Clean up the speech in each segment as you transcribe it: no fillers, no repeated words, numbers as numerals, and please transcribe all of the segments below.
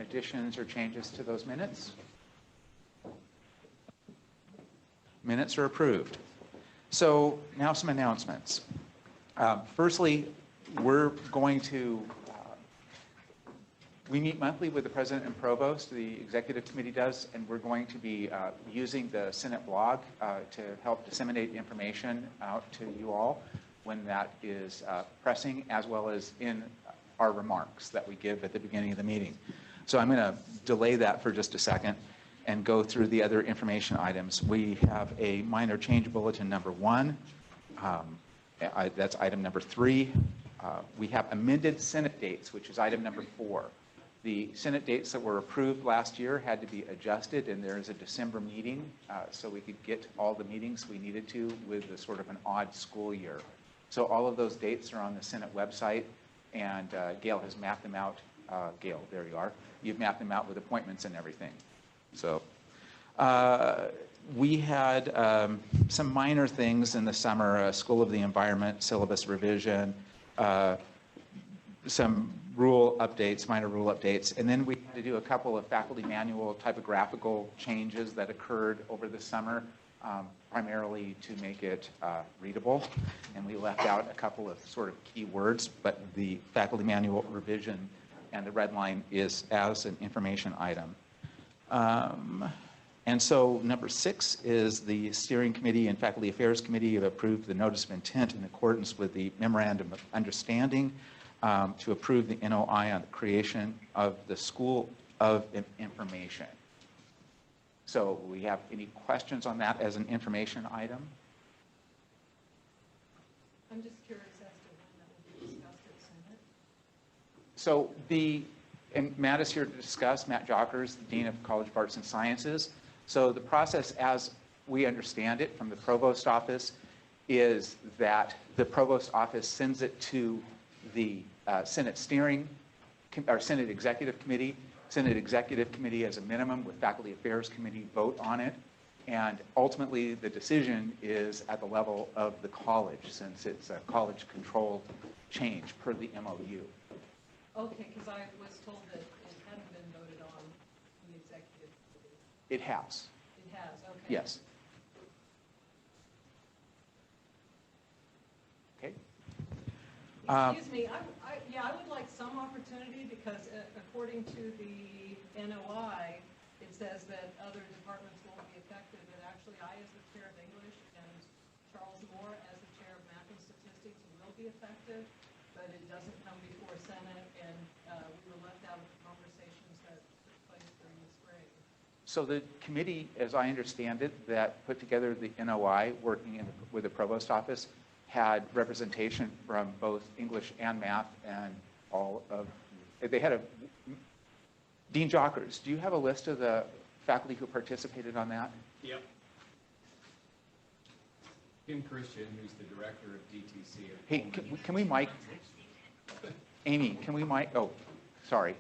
additions or changes to those minutes? Minutes are approved. So now some announcements. Firstly, we're going to, we meet monthly with the President and Provost, the Executive Committee does, and we're going to be using the Senate blog to help disseminate information out to you all when that is pressing, as well as in our remarks that we give at the beginning of the meeting. So I'm going to delay that for just a second and go through the other information items. We have a minor change bulletin number 1. That's item number 3. We have amended Senate dates, which is item number 4. The Senate dates that were approved last year had to be adjusted, and there is a December meeting, so we could get all the meetings we needed to with a sort of an odd school year. So all of those dates are on the Senate website, and Gail has mapped them out. Gail, there you are. You've mapped them out with appointments and everything. So we had some minor things in the summer, School of the Environment, syllabus revision, some rule updates, minor rule updates, and then we had to do a couple of faculty manual typographical changes that occurred over the summer, primarily to make it readable, and we left out a couple of sort of key words, but the faculty manual revision and the red line is as an information item. And so number 6 is the Steering Committee and Faculty Affairs Committee have approved the Notice of Intent in accordance with the Memorandum of Understanding to approve the NOI on the creation of the School of Information. So we have any questions on that as an information item? I'm just curious as to when that will be discussed at Senate. So and Matt is here to discuss, Matt Jockers, the Dean of College of Arts and Sciences. So the process as we understand it from the Provost Office is that the Provost Office sends it to the Senate Senate Executive Committee. Senate Executive Committee as a minimum with Faculty Affairs Committee vote on it. And ultimately the decision is at the level of the college since it's a college controlled change per the MOU. Okay, because I was told that it hadn't been voted on in the Executive Committee. It has. It has, okay. Yes. Okay. Excuse me, I would like some opportunity because according to the NOI, it says that other departments won't be affected, but actually I as the chair of English and Charles Moore as the chair of Math and Statistics will be affected, but it doesn't come before Senate, and we were left out of the conversations that took place during the spring. So the committee, as I understand it, that put together the NOI working with the Provost Office had representation from both English and Math and all of, they had Dean Jockers, do you have a list of the faculty who participated on that? Yep. Kim Christian, who's the director of DTC. Hey, can we mic? Amy, can we mic? Oh, sorry.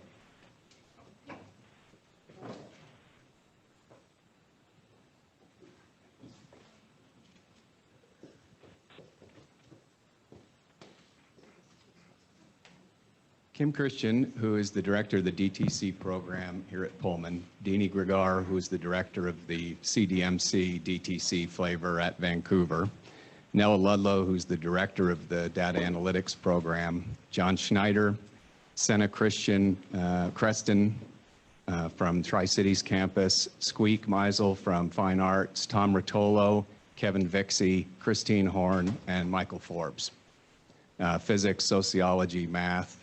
Kim Christian, who is the director of the DTC program here at Pullman. Deanie Gregar, who is the director of the CDMC DTC flavor at Vancouver. Nella Ludlow, who's the director of the data analytics program. John Schneider, Senna Creston from Tri-Cities campus. Squeak Meisel from Fine Arts. Tom Rotolo, Kevin Vixie, Christine Horn, and Michael Forbes. Physics, sociology, math.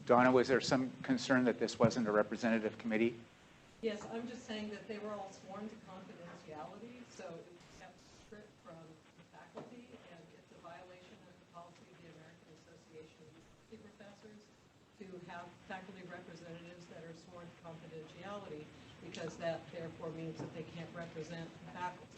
Donna, was there some concern that this wasn't a representative committee? Yes, I'm just saying that they were all sworn to confidentiality, so it was kept secret from the faculty, and it's a violation of the policy of the American Association of University Professors to have faculty representatives that are sworn to confidentiality, because that therefore means that they can't represent the faculty.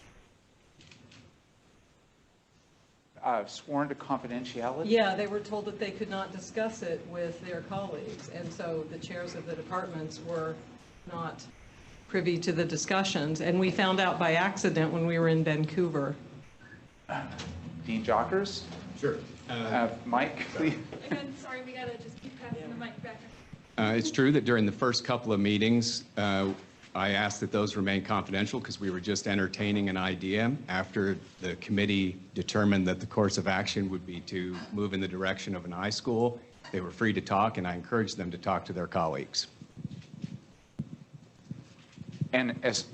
Sworn to confidentiality? Yeah, they were told that they could not discuss it with their colleagues, and so the chairs of the departments were not privy to the discussions, and we found out by accident when we were in Vancouver. Dean Jockers? Sure. Mike, please. Again, sorry, we gotta just keep passing the mic back. It's true that during the first couple of meetings, I asked that those remain confidential because we were just entertaining an idea. After the committee determined that the course of action would be to move in the direction of an iSchool, they were free to talk, and I encouraged them to talk to their colleagues. And as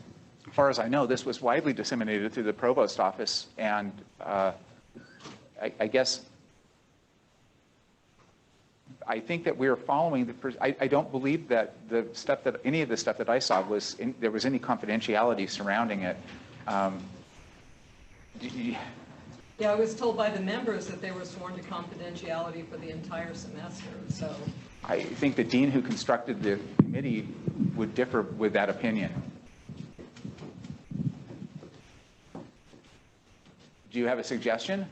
far as I know, this was widely disseminated through the provost office, and I guess I think that we are following I don't believe that any of the stuff that I saw there was any confidentiality surrounding it. Yeah, I was told by the members that they were sworn to confidentiality for the entire semester, so. I think the dean who constructed the committee would differ with that opinion. Do you have a suggestion?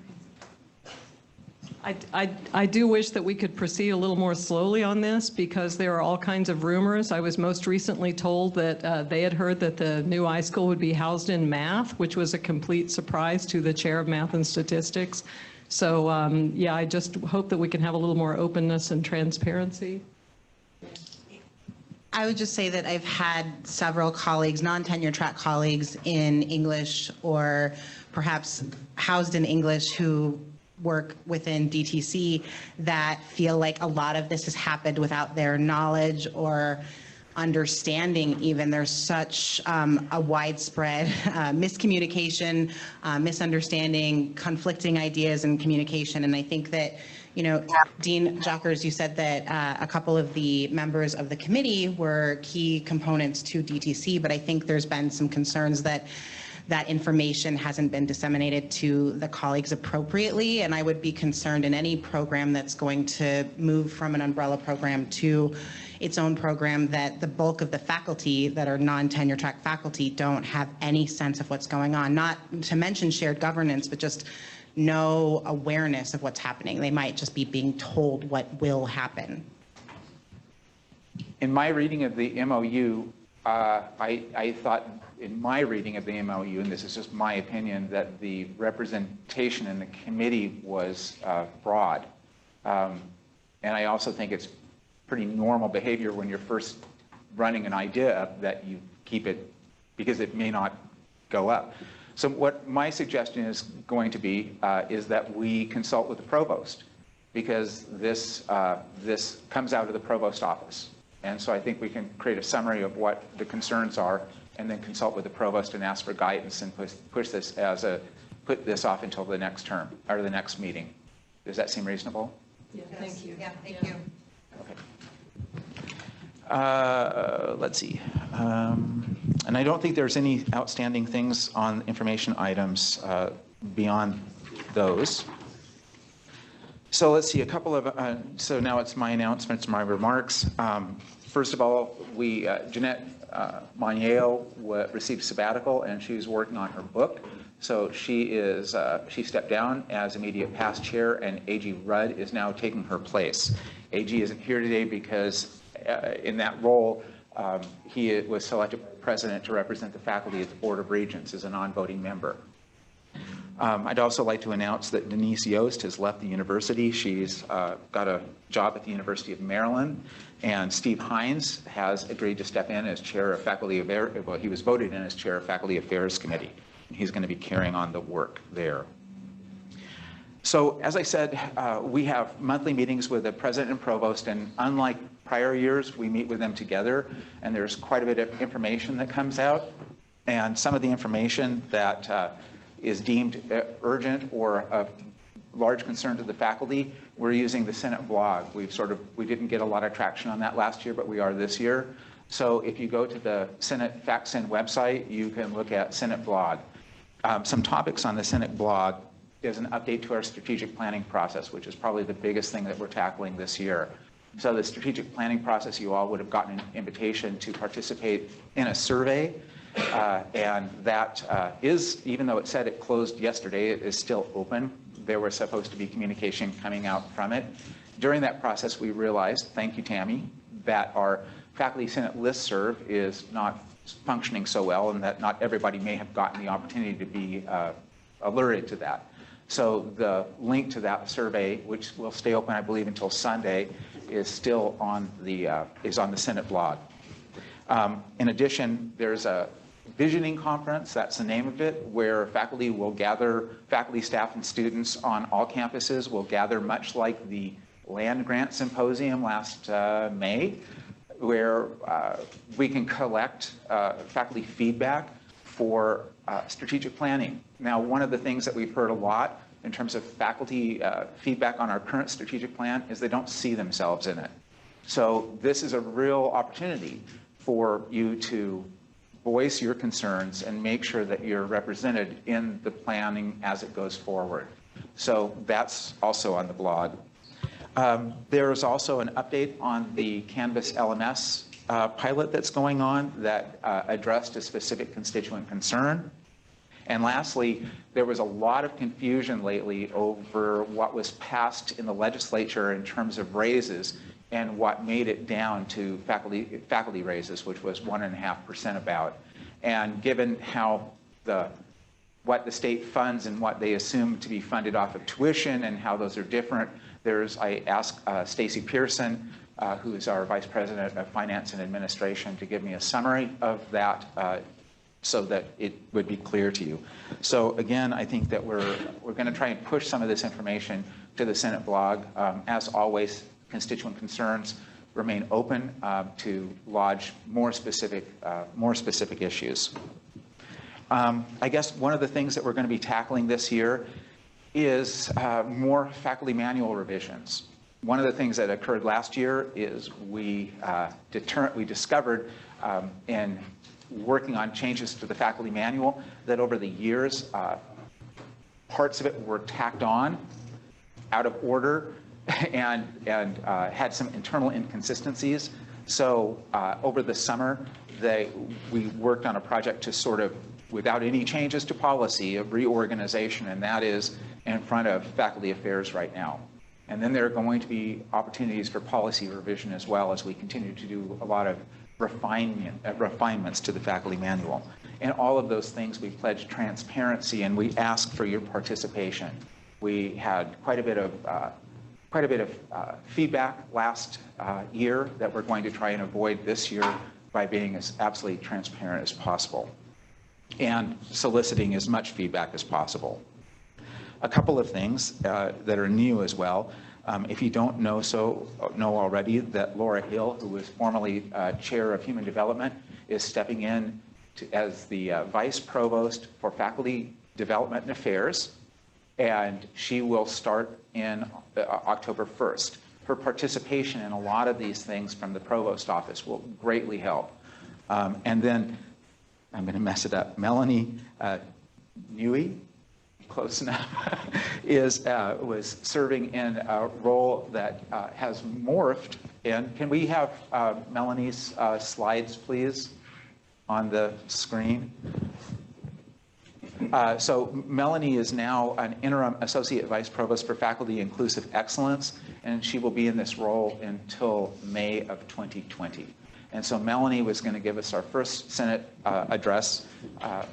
I do wish that we could proceed a little more slowly on this because there are all kinds of rumors. I was most recently told that they had heard that the new iSchool would be housed in math, which was a complete surprise to the chair of math and statistics. So yeah, I just hope that we can have a little more openness and transparency. I would just say that I've had several colleagues, non-tenure track colleagues in English or perhaps housed in English who work within DTC that feel like a lot of this has happened without their knowledge or understanding even. There's such a widespread miscommunication, misunderstanding, conflicting ideas and communication. And I think that, you know, Dean Jockers, you said that a couple of the members of the committee were key components to DTC, but I think there's been some concerns that that information hasn't been disseminated to the colleagues appropriately, and I would be concerned in any program that's going to move from an umbrella program to its own program that the bulk of the faculty that are non-tenure track faculty don't have any sense of what's going on, not to mention shared governance, but just no awareness of what's happening. They might just be being told what will happen. In my reading of the MOU, I thought in my reading of the MOU, and this is just my opinion, that the representation in the committee was broad. And I also think it's pretty normal behavior when you're first running an idea up that you keep it because it may not go up. So what my suggestion is going to be is that we consult with the provost, because this comes out of the provost office. And so I think we can create a summary of what the concerns are and then consult with the provost and ask for guidance and put this off until the next term or the next meeting. Does that seem reasonable? Yeah, thank you. Yeah, thank you. Okay. Let's see. And I don't think there's any outstanding things on information items beyond those. So let's see, a couple of, so now it's my announcements, my remarks. First of all, Jeanette Monier received sabbatical and she's working on her book. So she stepped down as immediate past chair, and A.G. Rudd is now taking her place. A.G. isn't here today because in that role, he was selected president to represent the faculty at the Board of Regents as a non-voting member. I'd also like to announce that Denise Yost has left the university. She's got a job at the University of Maryland, and Steve Hines has agreed to step in as chair of faculty affairs. Well, he was voted in as chair of faculty affairs committee, and he's going to be carrying on the work there. So as I said, we have monthly meetings with the president and provost, and unlike prior years, we meet with them together, and there's quite a bit of information that comes out, and some of the information that is deemed urgent or of large concern to the faculty, we're using the Senate blog. We didn't get a lot of traction on that last year, but we are this year. So if you go to the Senate FactSend website, you can look at Senate blog. Some topics on the Senate blog is an update to our strategic planning process, which is probably the biggest thing that we're tackling this year. So the strategic planning process, you all would have gotten an invitation to participate in a survey. And that is, even though it said it closed yesterday, it is still open. There was supposed to be communication coming out from it. During that process, we realized, thank you, Tammy, that our Faculty Senate listserv is not functioning so well, and that not everybody may have gotten the opportunity to be alerted to that. So the link to that survey, which will stay open, I believe, until Sunday, is still on the Senate blog. In addition, there's a visioning conference, that's the name of it, where faculty, staff, and students on all campuses will gather, much like the land grant symposium last May, where we can collect faculty feedback for strategic planning. Now, one of the things that we've heard a lot in terms of faculty feedback on our current strategic plan is they don't see themselves in it. So this is a real opportunity for you to voice your concerns and make sure that you're represented in the planning as it goes forward. So that's also on the blog. There is also an update on the Canvas LMS pilot that's going on that addressed a specific constituent concern. And lastly, there was a lot of confusion lately over what was passed in the legislature in terms of raises and what made it down to faculty raises, which was 1.5% about. And given how what the state funds and what they assume to be funded off of tuition and how those are different, I asked Stacy Pearson, who is our Vice President of Finance and Administration, to give me a summary of that so that it would be clear to you. So again, I think that we're going to try and push some of this information to the Senate blog. As always, constituent concerns remain open to lodge more specific issues. I guess one of the things that we're going to be tackling this year is more faculty manual revisions. One of the things that occurred last year is we discovered in working on changes to the faculty manual that over the years, parts of it were tacked on out of order and had some internal inconsistencies. So over the summer, we worked on a project to sort of, without any changes to policy, of reorganization, and that is in front of faculty affairs right now. And then there are going to be opportunities for policy revision as well as we continue to do a lot of refinements to the faculty manual. And all of those things, we pledge transparency and we ask for your participation. We had quite a bit of feedback last year that we're going to try and avoid this year by being as absolutely transparent as possible and soliciting as much feedback as possible. A couple of things that are new as well. If you don't know already, that Laura Hill, who was formerly Chair of Human Development, is stepping in as the Vice Provost for Faculty Development and Affairs, and she will start in October 1st. Her participation in a lot of these things from the Provost Office will greatly help. And then, I'm going to mess it up, Melanie Newey, close enough, was serving in a role that has morphed. And can we have Melanie's slides, please, on the screen? So Melanie is now an interim Associate Vice Provost for Faculty Inclusive Excellence, and she will be in this role until May of 2020. And so Melanie was going to give us our first Senate address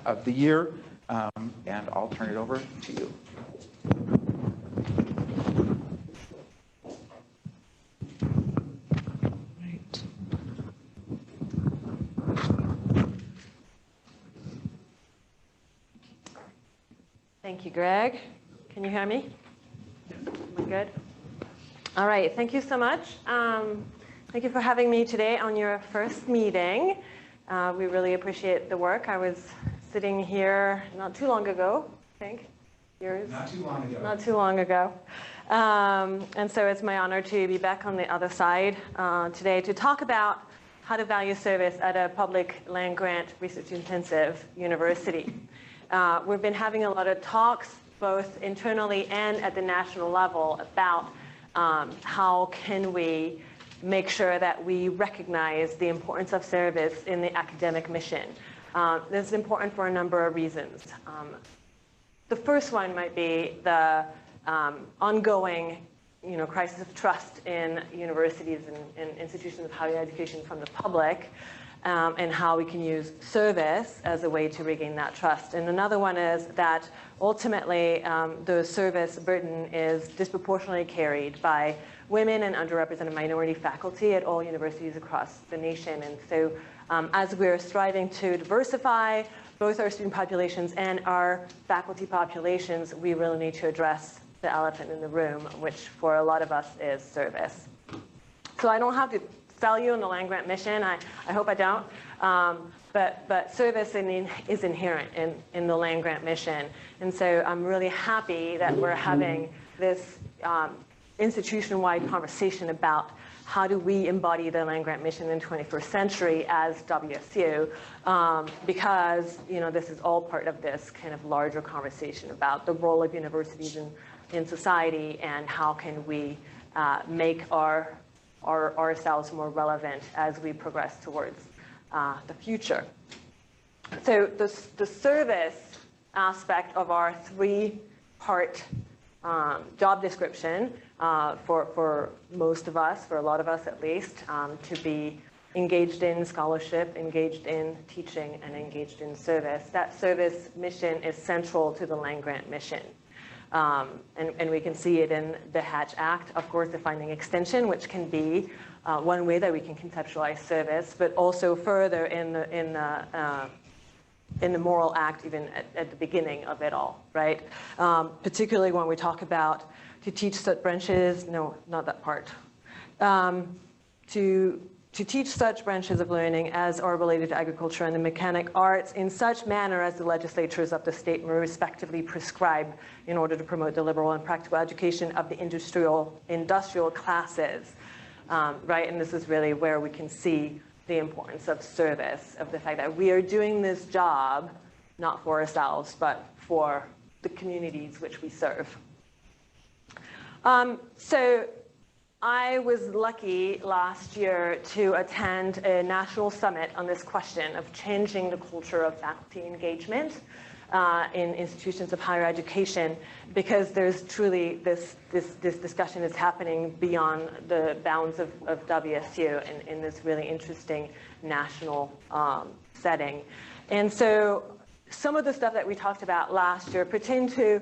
of the year. And I'll turn it over to you. Right. Thank you, Greg. Can you hear me? Am I good? All right. Thank you so much. Thank you for having me today on your first meeting. We really appreciate the work. I was sitting here not too long ago, I think. Yours? Not too long ago. Not too long ago. And so it's my honor to be back on the other side today to talk about how to value service at a public land-grant research-intensive university. We've been having a lot of talks, both internally and at the national level, about how can we make sure that we recognize the importance of service in the academic mission. This is important for a number of reasons. The first one might be the ongoing crisis of trust in universities and institutions of higher education from the public. and how we can use service as a way to regain that trust. And another one is that ultimately the service burden is disproportionately carried by women and underrepresented minority faculty at all universities across the nation. And so as we're striving to diversify both our student populations and our faculty populations, we really need to address the elephant in the room, which for a lot of us is service. So I don't have to sell you on the land-grant mission. I hope I don't. But service is inherent in the land-grant mission. And so I'm really happy that we're having this institution-wide conversation about how do we embody the land-grant mission in the 21st century as WSU, because this is all part of this kind of larger conversation about the role of universities in society and how can we make ourselves more relevant as we progress towards the future. So the service aspect of our three-part job description for most of us, for a lot of us at least, to be engaged in scholarship, engaged in teaching, and engaged in service. That service mission is central to the land-grant mission. And we can see it in the Hatch Act, of course, defining extension, which can be one way that we can conceptualize service, but also further in the Moral Act, even at the beginning of it all, right? Particularly when we talk about to teach such branches, no, not that part, to teach such branches of learning as are related to agriculture and the mechanic arts in such manner as the legislatures of the state may respectively prescribe in order to promote the liberal and practical education of the industrial classes, right? And this is really where we can see the importance of service, of the fact that we are doing this job not for ourselves, but for the communities which we serve. So I was lucky last year to attend a national summit on this question of changing the culture of faculty engagement in institutions of higher education, because there's truly this discussion is happening beyond the bounds of WSU in this really interesting national setting. And so some of the stuff that we talked about last year pertain to,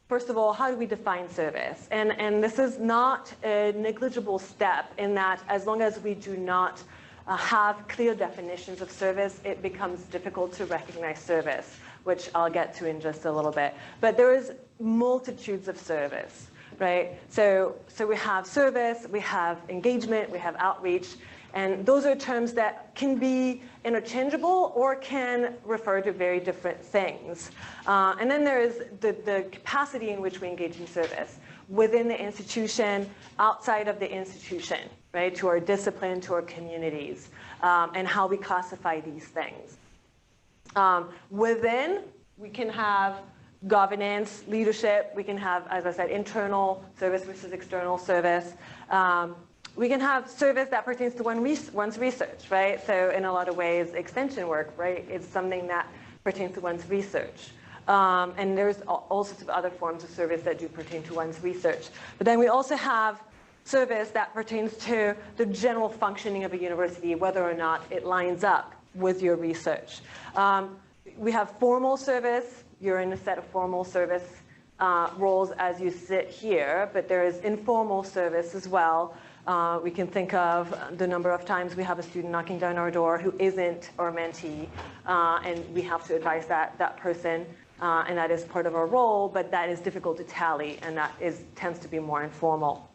first of all, how do we define service? And this is not a negligible step in that as long as we do not have clear definitions of service, it becomes difficult to recognize service, which I'll get to in just a little bit. But there is multitudes of service, right? So we have service, we have engagement, we have outreach, and those are terms that can be interchangeable or can refer to very different things. And then there is the capacity in which we engage in service within the institution, outside of the institution, right, to our discipline, to our communities, and how we classify these things. Within, we can have governance, leadership, we can have, as I said, internal service versus external service. We can have service that pertains to one's research, right? So in a lot of ways, extension work, right, is something that pertains to one's research. And there's all sorts of other forms of service that do pertain to one's research. But then we also have service that pertains to the general functioning of a university, whether or not it lines up with your research. We have formal service. You're in a set of formal service roles as you sit here, but there is informal service as well. We can think of the number of times we have a student knocking down our door who isn't our mentee, and we have to advise that person, and that is part of our role, but that is difficult to tally, and that tends to be more informal.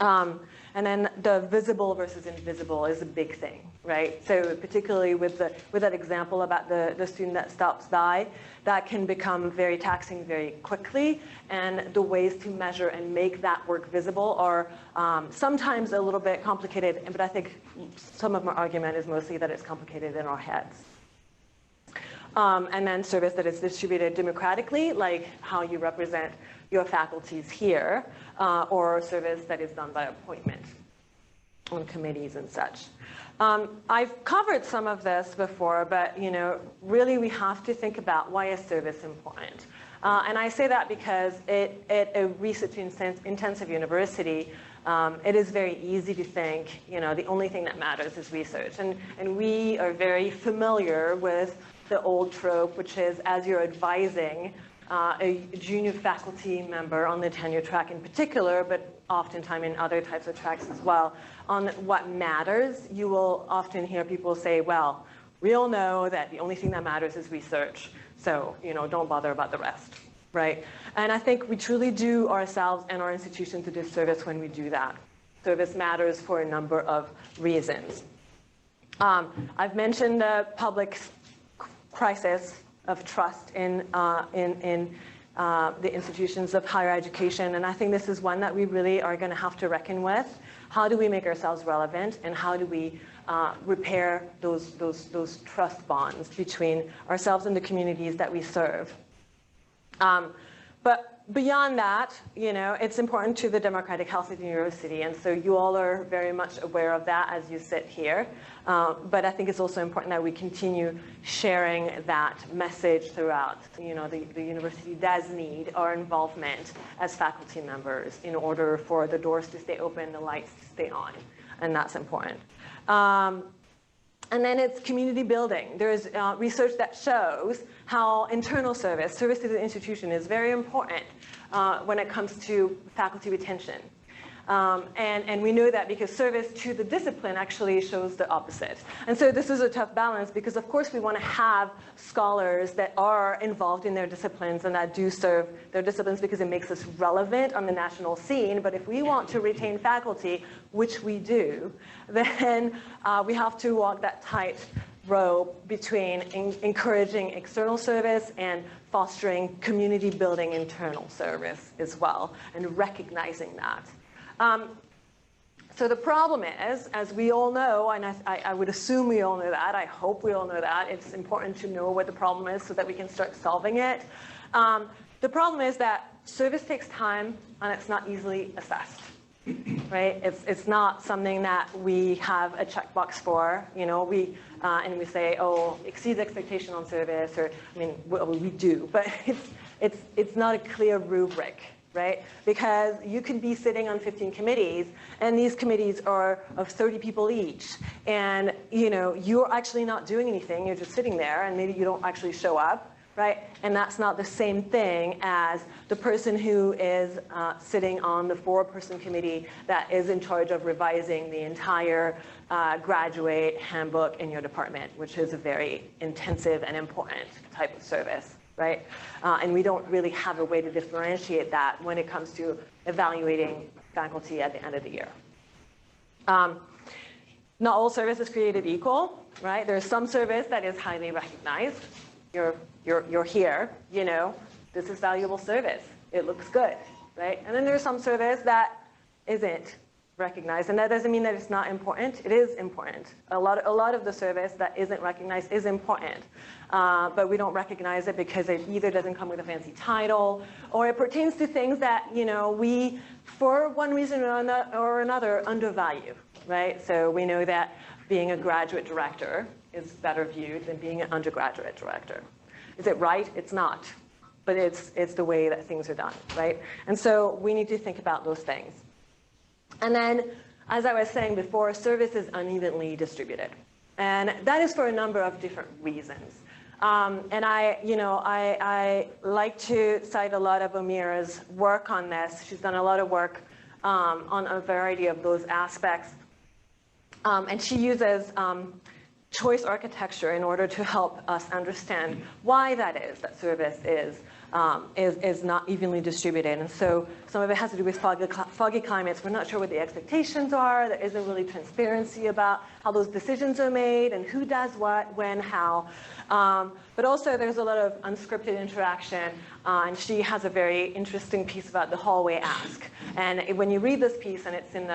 And then the visible versus invisible is a big thing, right? So particularly with that example about the student that stops by, that can become very taxing very quickly, and the ways to measure and make that work visible are sometimes a little bit complicated, but I think some of my argument is mostly that it's complicated in our heads. And then service that is distributed democratically, like how you represent your faculties here, or service that is done by appointment on committees and such. I've covered some of this before, but really we have to think about why is service important. And I say that because at a research-intensive university, It is very easy to think, the only thing that matters is research. And we are very familiar with the old trope, which is as you're advising a junior faculty member on the tenure track in particular, but oftentimes in other types of tracks as well, on what matters, you will often hear people say, well, we all know that the only thing that matters is research, so don't bother about the rest, right? And I think we truly do ourselves and our institutions a disservice when we do that. Service matters for a number of reasons. I've mentioned the public crisis of trust in the institutions of higher education, and I think this is one that we really are going to have to reckon with. How do we make ourselves relevant, and how do we repair those trust bonds between ourselves and the communities that we serve? But beyond that, it's important to the democratic health of the university, and so you all are very much aware of that as you sit here. But I think it's also important that we continue sharing that message throughout. The university does need our involvement as faculty members in order for the doors to stay open, the lights to stay on, and that's important. And then it's community building. There's research that shows how internal service to the institution is very important when it comes to faculty retention. And we know that because service to the discipline actually shows the opposite. And so this is a tough balance because, of course, we want to have scholars that are involved in their disciplines and that do serve their disciplines because it makes us relevant on the national scene. But if we want to retain faculty, which we do, then we have to walk that tight rope between encouraging external service and fostering community building internal service as well, and recognizing that. So the problem is, as we all know, and I would assume we all know that, I hope we all know that, it's important to know what the problem is so that we can start solving it. The problem is that service takes time and it's not easily assessed, right? It's not something that we have a checkbox for, and we say, oh, exceeds expectation on service, or, we do, but it's not a clear rubric. Right? Because you could be sitting on 15 committees, and these committees are of 30 people each, and you're actually not doing anything. You're just sitting there, and maybe you don't actually show up, right? And that's not the same thing as the person who is sitting on the 4-person committee that is in charge of revising the entire graduate handbook in your department, which is a very intensive and important type of service. Right? And we don't really have a way to differentiate that when it comes to evaluating faculty at the end of the year. Not all service is created equal, right? There's some service that is highly recognized. You're here, this is valuable service. It looks good, right? And then there's some service that isn't recognized, and that doesn't mean that it's not important. It is important. A lot of the service that isn't recognized is important, but we don't recognize it because it either doesn't come with a fancy title, or it pertains to things that we, for one reason or another, undervalue, right? So we know that being a graduate director is better viewed than being an undergraduate director. Is it right? It's not, but it's the way that things are done, right? And so we need to think about those things. And then, as I was saying before, service is unevenly distributed. And that is for a number of different reasons. And I like to cite a lot of Amira's work on this. She's done a lot of work on a variety of those aspects. And she uses choice architecture in order to help us understand why that is, that service is not evenly distributed. And so some of it has to do with foggy climates. We're not sure what the expectations are. There isn't really transparency about how those decisions are made and who does what, when, how. But also there's a lot of unscripted interaction. And she has a very interesting piece about the hallway ask. And when you read this piece, and it's in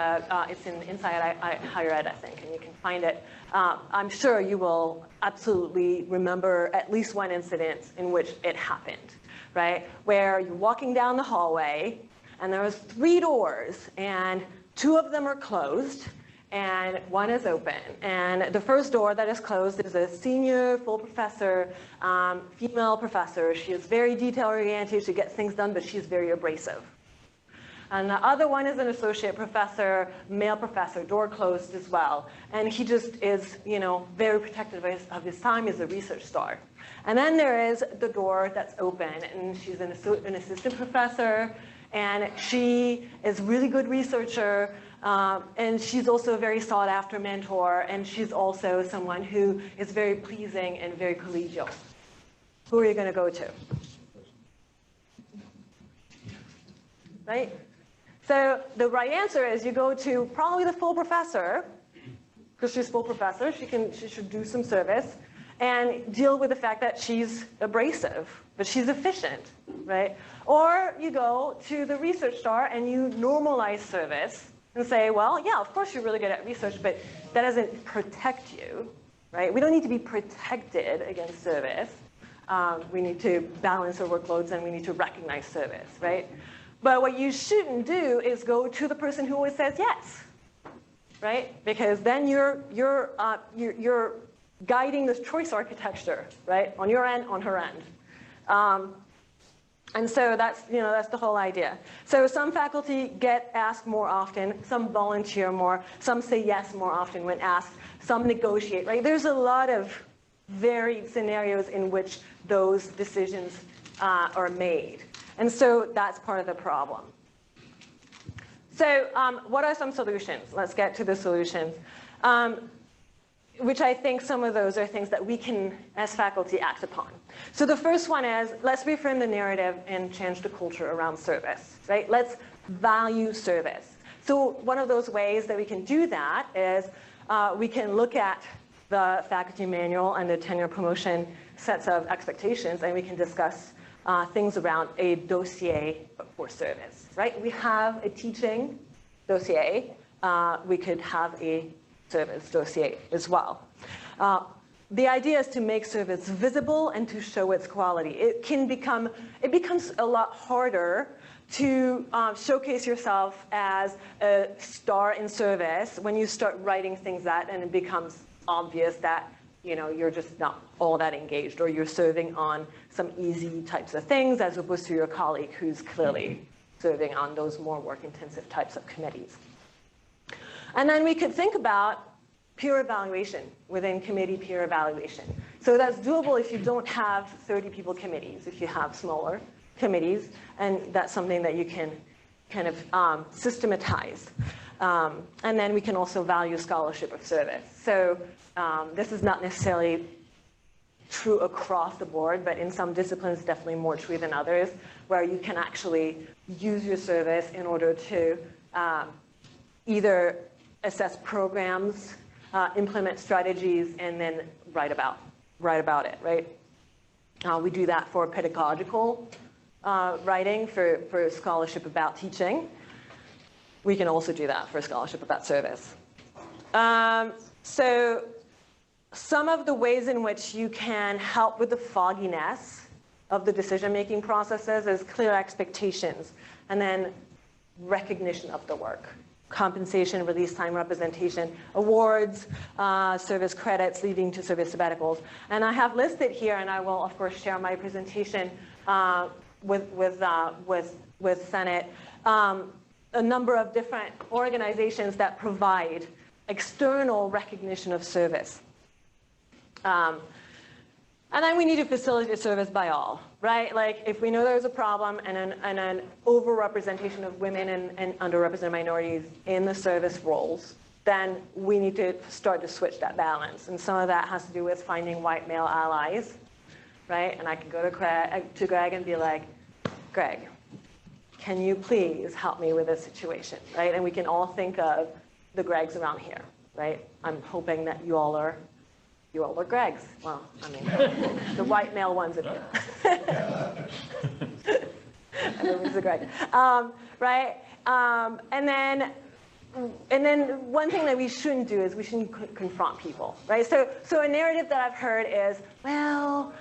Inside Higher Ed, I think, and you can find it, I'm sure you will absolutely remember at least one incident in which it happened. Right, where you're walking down the hallway, and there was 3 doors, and 2 of them are closed, and 1 is open. And the first door that is closed is a senior full professor, female professor. She is very detail-oriented. She gets things done, but she's very abrasive. And the other one is an associate professor, male professor, door closed as well. And he just is, very protective of his time as a research star. And then there is the door that's open, and she's an assistant professor, and she is a really good researcher, and she's also a very sought after mentor, and she's also someone who is very pleasing and very collegial. Who are you going to go to? Right? So the right answer is you go to probably the full professor, because she's full professor, she should do some service, and deal with the fact that she's abrasive, but she's efficient, right? Or you go to the research star and you normalize service and say, well, yeah, of course you're really good at research, but that doesn't protect you, right? We don't need to be protected against service. We need to balance our workloads and we need to recognize service, right? But what you shouldn't do is go to the person who always says yes, right? Because then you're guiding this choice architecture, right? On your end, on her end. And so that's the whole idea. So some faculty get asked more often, some volunteer more, some say yes more often when asked, some negotiate, right? There's a lot of varied scenarios in which those decisions are made. And so that's part of the problem. So what are some solutions? Let's get to the solutions. Which I think some of those are things that we can, as faculty, act upon. So the first one is, let's reframe the narrative and change the culture around service, right? Let's value service. So one of those ways that we can do that is we can look at the faculty manual and the tenure promotion sets of expectations, and we can discuss things around a dossier for service, right? We have a teaching dossier. We could have a service dossier as well. The idea is to make service visible and to show its quality. It becomes a lot harder to showcase yourself as a star in service when you start writing things out and it becomes obvious that you're just not all that engaged, or you're serving on some easy types of things as opposed to your colleague who's clearly serving on those more work-intensive types of committees. And then we could think about peer evaluation within committee peer evaluation. So that's doable if you don't have 30 people committees, if you have smaller committees, and that's something that you can kind of systematize. And then we can also value scholarship of service. So this is not necessarily true across the board, but in some disciplines definitely more true than others, where you can actually use your service in order to either assess programs, implement strategies, and then write about it, right? We do that for pedagogical writing, for scholarship about teaching. We can also do that for scholarship about service. So some of the ways in which you can help with the fogginess of the decision-making processes is clear expectations, and then recognition of the work. Compensation, release time, representation, awards, service credits leading to service sabbaticals. And I have listed here, and I will, of course, share my presentation with Senate, a number of different organizations that provide external recognition of service. And then we need to facilitate service by all, right? Like if we know there's a problem and an overrepresentation of women and underrepresented minorities in the service roles, then we need to start to switch that balance. And some of that has to do with finding white male allies, right? And I can go to Greg and be like, Greg, can you please help me with this situation, right? And we can all think of the Gregs around here, right? I'm hoping that you all are Gregs. Well, I mean, the white male ones of you. Everyone's a Greg, right? And then one thing that we shouldn't do is we shouldn't confront people, right? So a narrative that I've heard is, well,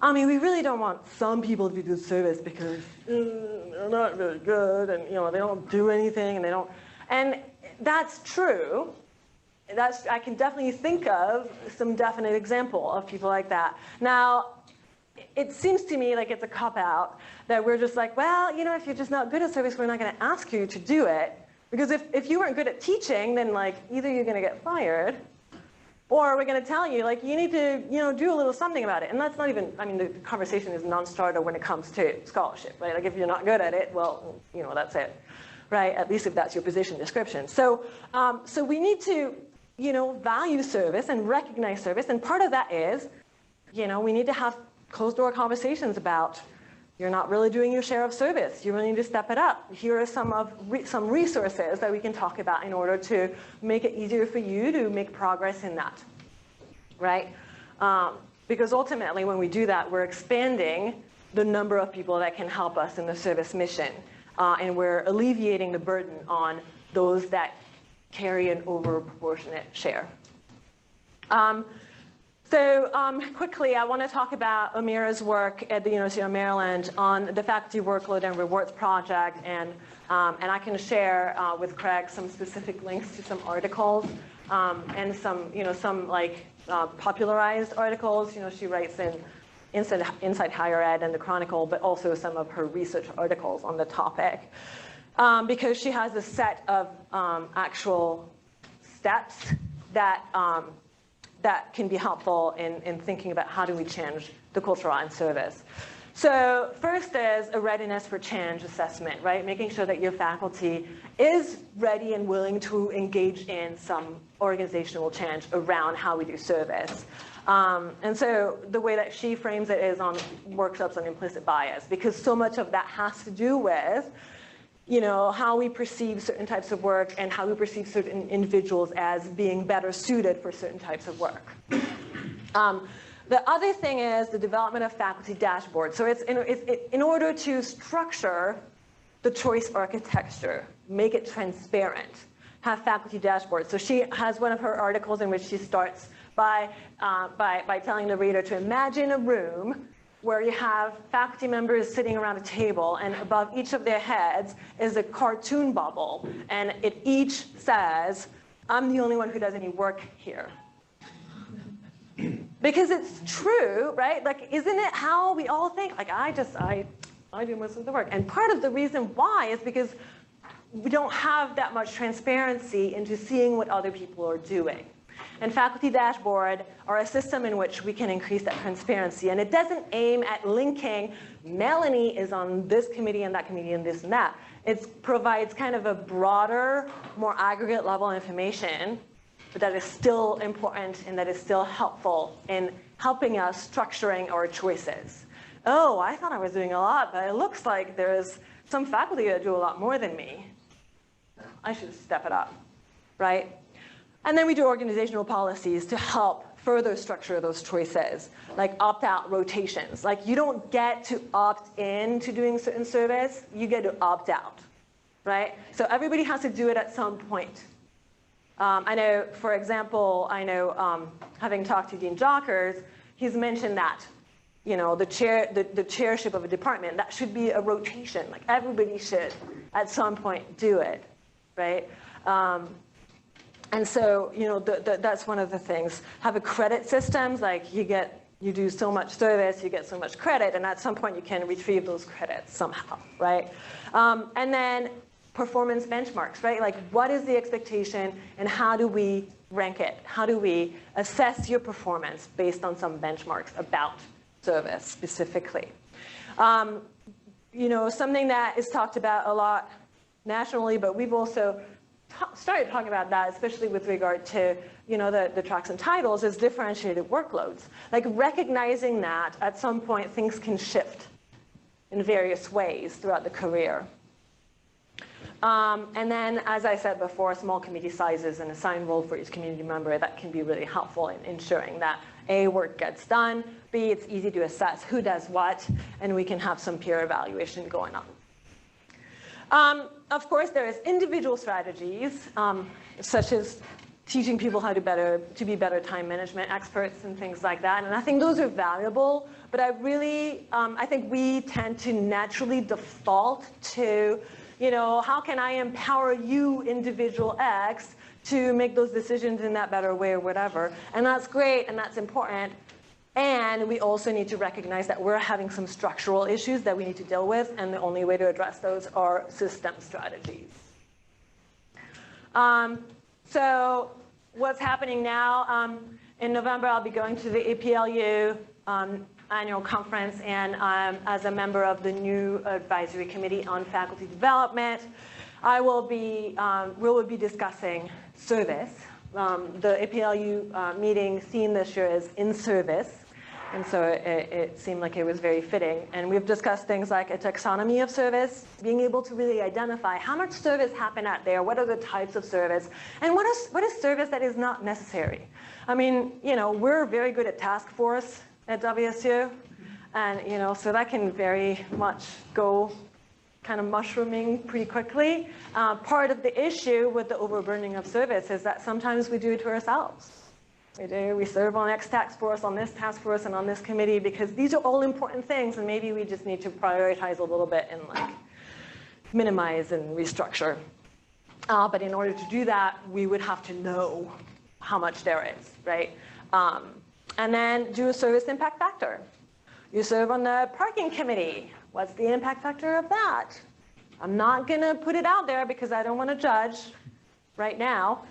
I mean, we really don't want some people to do service because they're not really good, and they don't do anything, and they don't. And that's true. I can definitely think of some definite example of people like that. Now, it seems to me like it's a cop-out that we're just like, well, you know, if you're just not good at service, we're not going to ask you to do it. Because if you weren't good at teaching, then like either you're going to get fired, or we're going to tell you, like, you need to, you know, do a little something about it. And that's not even, I mean, the conversation is non-starter when it comes to scholarship, right? Like, if you're not good at it, well, you know, that's it, right? At least if that's your position description. So, so we need to, you know, value service and recognize service. And part of that is, you know, we need to have closed-door conversations about, you're not really doing your share of service. You really need to step it up. Here are some resources that we can talk about in order to make it easier for you to make progress in that, right? Because ultimately, when we do that, we're expanding the number of people that can help us in the service mission, and we're alleviating the burden on those that carry an overproportionate share. So quickly, I want to talk about Amira's work at the University of Maryland on the Faculty Workload and Rewards Project, and I can share with Craig some specific links to some articles and some, you know, some like popularized articles. You know, she writes in Inside Higher Ed and the Chronicle, but also some of her research articles on the topic, because she has a set of actual steps that that can be helpful in thinking about how do we change the culture around service. So first is a readiness for change assessment, right? Making sure that your faculty is ready and willing to engage in some organizational change around how we do service. And so the way that she frames it is on workshops on implicit bias, because so much of that has to do with, you know, how we perceive certain types of work and how we perceive certain individuals as being better suited for certain types of work. The other thing is the development of faculty dashboards. So it's in order to structure the choice architecture, make it transparent, have faculty dashboards. So she has one of her articles in which she starts by telling the reader to imagine a room where you have faculty members sitting around a table, and above each of their heads is a cartoon bubble, and it each says, I'm the only one who does any work here. Because it's true, right? Like, isn't it how we all think? Like, I do most of the work. And part of the reason why is because we don't have that much transparency into seeing what other people are doing. And Faculty Dashboard are a system in which we can increase that transparency. And it doesn't aim at linking Melanie is on this committee and that committee and this and that. It provides kind of a broader, more aggregate level information, but that is still important and that is still helpful in helping us structuring our choices. Oh, I thought I was doing a lot, but it looks like there's some faculty that do a lot more than me. I should step it up, right? And then we do organizational policies to help further structure those choices, like opt-out rotations. Like, you don't get to opt in to doing certain service, you get to opt out, right? So everybody has to do it at some point. I know, for example, having talked to Dean Jockers, he's mentioned that, you know, the chairship of a department, that should be a rotation. Like, everybody should at some point do it, right? And so, you know, that's one of the things. Have a credit systems, like you do so much service, you get so much credit, and at some point you can retrieve those credits somehow, right? And then performance benchmarks, right? Like, what is the expectation and how do we rank it? How do we assess your performance based on some benchmarks about service specifically? You know, something that is talked about a lot nationally, but we've also started talking about that, especially with regard to, you know, the tracks and titles, is differentiated workloads. Like, recognizing that at some point things can shift in various ways throughout the career. And then, as I said before, small committee sizes and assigned role for each community member, that can be really helpful in ensuring that A, work gets done, B, it's easy to assess who does what, and we can have some peer evaluation going on. Of course, there is individual strategies, such as teaching people how to be better time management experts and things like that. And I think those are valuable, but I think we tend to naturally default to, you know, how can I empower you, individual X, to make those decisions in that better way or whatever. And that's great and that's important. And we also need to recognize that we're having some structural issues that we need to deal with, and the only way to address those are system strategies. So what's happening now? In November, I'll be going to the APLU annual conference, and as a member of the new advisory committee on faculty development, we will be discussing service. The APLU meeting theme this year is in service. And so it seemed like it was very fitting. And we've discussed things like a taxonomy of service, being able to really identify how much service happen out there, what are the types of service, and what is service that is not necessary. I mean, we're very good at task force at WSU. And, so that can very much go kind of mushrooming pretty quickly. Part of the issue with the overburdening of service is that sometimes we do it to ourselves. We serve on X task force, on this task force, and on this committee because these are all important things, and maybe we just need to prioritize a little bit and minimize and restructure. But in order to do that, we would have to know how much there is, right? And then do a service impact factor. You serve on the parking committee. What's the impact factor of that? I'm not going to put it out there because I don't want to judge right now.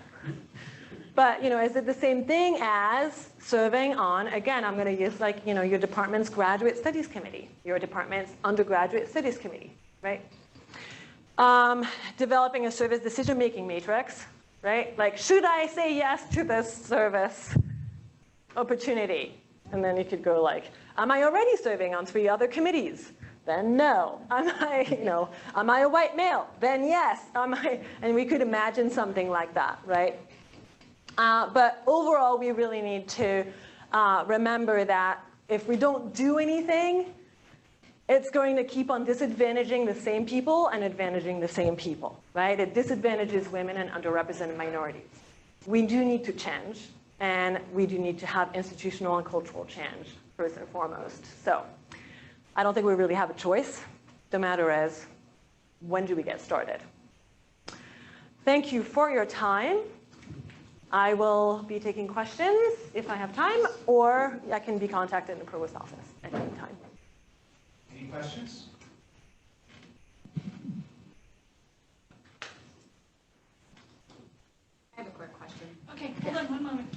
But, is it the same thing as serving on, again, I'm going to use your department's graduate studies committee, your department's undergraduate studies committee, right? Developing a service decision-making matrix, right? Like, should I say yes to this service opportunity? And then you could go am I already serving on 3 other committees? Then no. Am I a white male? Then yes. And we could imagine something like that, right? But overall, we really need to remember that if we don't do anything, it's going to keep on disadvantaging the same people and advantaging the same people, right? It disadvantages women and underrepresented minorities. We do need to change, and we do need to have institutional and cultural change, first and foremost. So I don't think we really have a choice. The matter is, when do we get started? Thank you for your time. I will be taking questions if I have time, or I can be contacted in the provost office at any time. Any questions? I have a quick question. Okay, hold on one moment.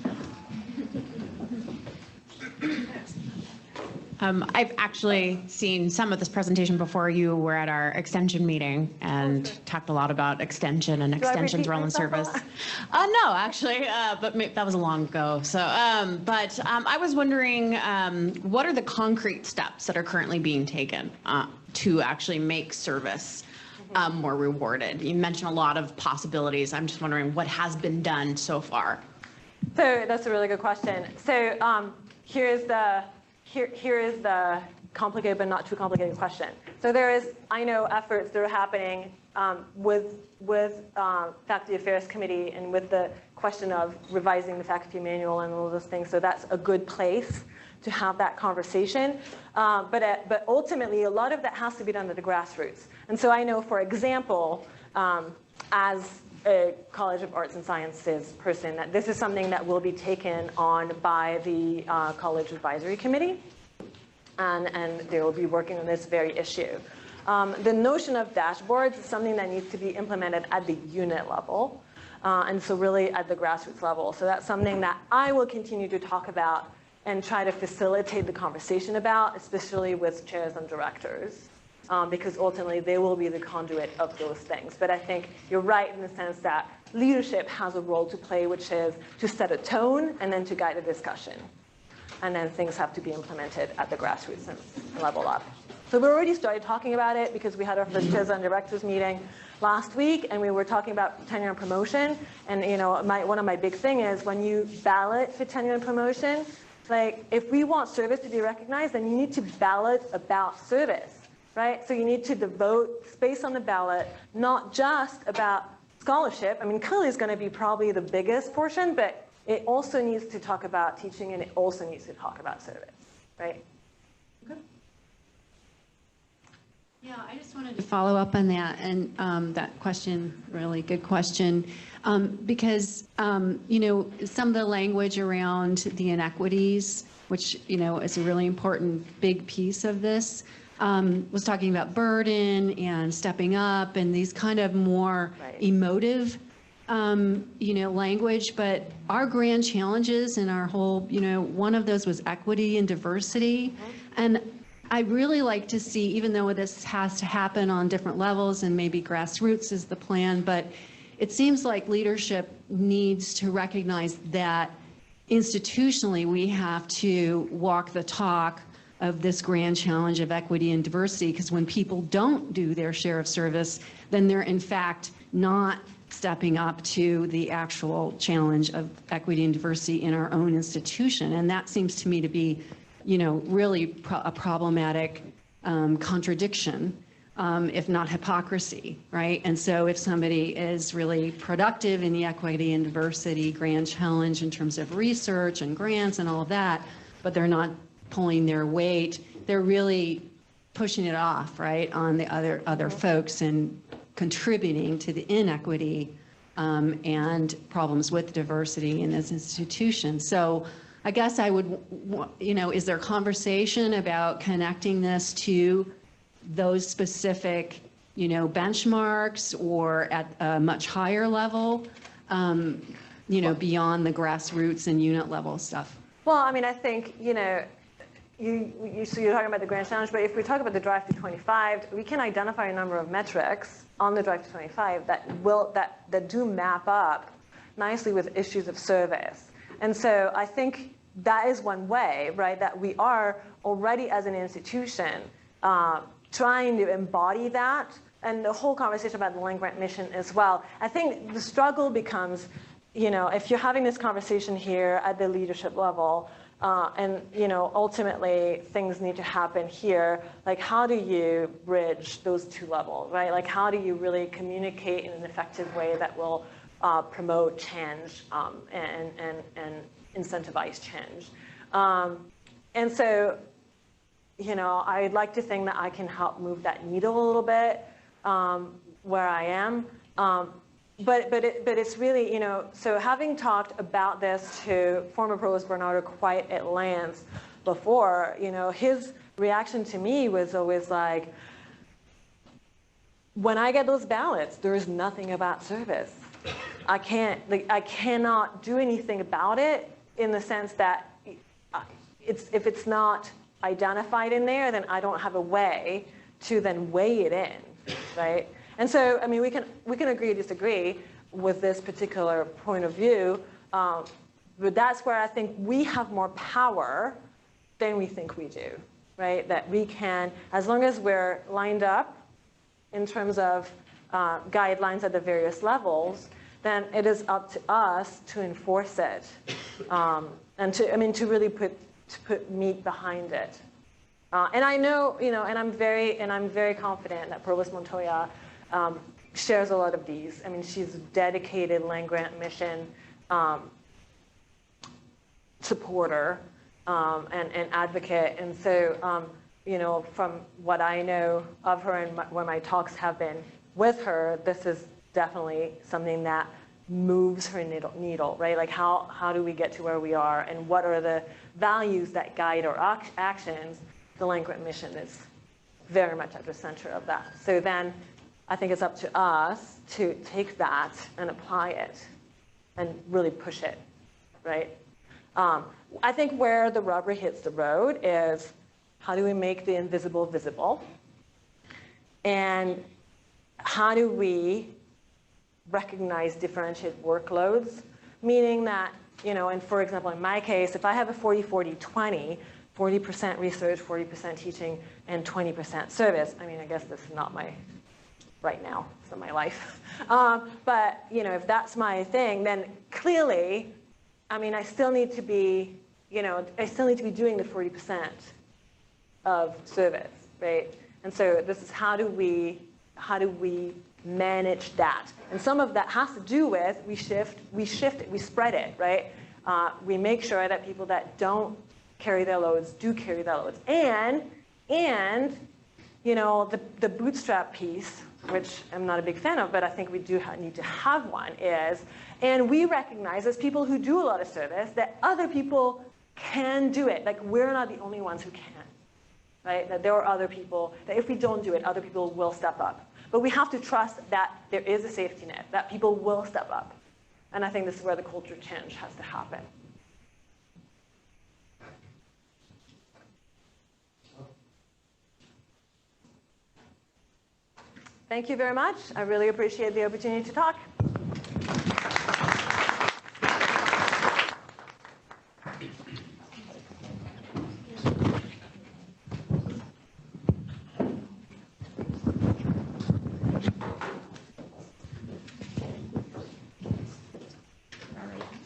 I've actually seen some of this presentation before. You were at our extension meeting and talked a lot about extension and extension's role in service. No, actually, but that was a long ago. So, but I was wondering, what are the concrete steps that are currently being taken to actually make service more rewarded? You mentioned a lot of possibilities. I'm just wondering what has been done so far. So that's a really good question. So here is the complicated but not too complicated question. So I know efforts that are happening with Faculty Affairs Committee and with the question of revising the faculty manual and all those things. So that's a good place to have that conversation. But ultimately, a lot of that has to be done at the grassroots. And so I know, for example, as a College of Arts and Sciences person, that this is something that will be taken on by the College Advisory Committee, and they will be working on this very issue. The notion of dashboards is something that needs to be implemented at the unit level, and so really at the grassroots level. So that's something that I will continue to talk about and try to facilitate the conversation about, especially with chairs and directors. Because ultimately they will be the conduit of those things. But I think you're right in the sense that leadership has a role to play, which is to set a tone and then to guide a discussion. And then things have to be implemented at the grassroots and level up. So we already started talking about it because we had our first chairs and directors meeting last week, and we were talking about tenure and promotion. And one of my big thing is when you ballot for tenure and promotion, if we want service to be recognized, then you need to ballot about service. Right? So you need to devote space on the ballot, not just about scholarship. I mean, clearly it's going to be probably the biggest portion, but it also needs to talk about teaching, and it also needs to talk about service, right? Okay. Yeah, I just wanted to follow up on that, and that question, really good question, because, some of the language around the inequities which, is a really important big piece of this, was talking about burden and stepping up and these kind of more Right. emotive, language. But our grand challenges and our whole, one of those was equity and diversity. And I really like to see, even though this has to happen on different levels and maybe grassroots is the plan, but it seems like leadership needs to recognize that institutionally we have to walk the talk of this grand challenge of equity and diversity, because when people don't do their share of service, then they're in fact not stepping up to the actual challenge of equity and diversity in our own institution. And that seems to me to be, really a problematic contradiction, if not hypocrisy, right? And so if somebody is really productive in the equity and diversity grand challenge in terms of research and grants and all of that, but they're not pulling their weight, they're really pushing it off, right, on the other folks and contributing to the inequity and problems with diversity in this institution. So I guess I would, is there conversation about connecting this to those specific, benchmarks or at a much higher level, beyond the grassroots and unit level stuff? Well, I mean, I think, so you're talking about the grand challenge, but if we talk about the Drive to 25, we can identify a number of metrics on the Drive to 25 that do map up nicely with issues of service. And so I think that is one way, right, that we are already as an institution trying to embody that, and the whole conversation about the land-grant mission as well. I think the struggle becomes, if you're having this conversation here at the leadership level, and ultimately things need to happen here, like how do you bridge those two levels, right? Like how do you really communicate in an effective way that will promote change and incentivize change? And so, I'd like to think that I can help move that needle a little bit where I am. But it's really, so having talked about this to former Provost Bernardo quite at length before, his reaction to me was always like, when I get those ballots, there is nothing about service. I cannot do anything about it in the sense that if it's not identified in there, then I don't have a way to then weigh it in, right? And so, I mean, we can agree or disagree with this particular point of view, but that's where I think we have more power than we think we do, right? That we can, as long as we're lined up in terms of guidelines at the various levels, then it is up to us to enforce it, and to really put meat behind it. And I know, and I'm very confident that Provost Montoya shares a lot of these. I mean, she's a dedicated land-grant mission supporter and advocate. And so, from what I know of her and where my talks have been with her, this is definitely something that moves her needle, right? Like how do we get to where we are, and what are the values that guide our actions? The land-grant mission is very much at the center of that. So then I think it's up to us to take that and apply it and really push it, right? I think where the rubber hits the road is how do we make the invisible visible? And how do we recognize differentiated workloads? Meaning that, and for example, in my case, if I have a 40-40-20, 40% research, 40% teaching, and 20% service, I mean, I guess this is not my, right now, it's not my life. But, if that's my thing, then clearly, I mean, I still need to be, I still need to be doing the 40% of service, right? And so this is how do we manage that? And some of that has to do with we shift it, we spread it, right? We make sure that people that don't carry their loads do carry their loads. And the bootstrap piece, which I'm not a big fan of, but I think we do need to have one, is, and we recognize as people who do a lot of service that other people can do it. Like, we're not the only ones who can, right? That there are other people, that if we don't do it, other people will step up. But we have to trust that there is a safety net, that people will step up. And I think this is where the culture change has to happen. Thank you very much. I really appreciate the opportunity to talk.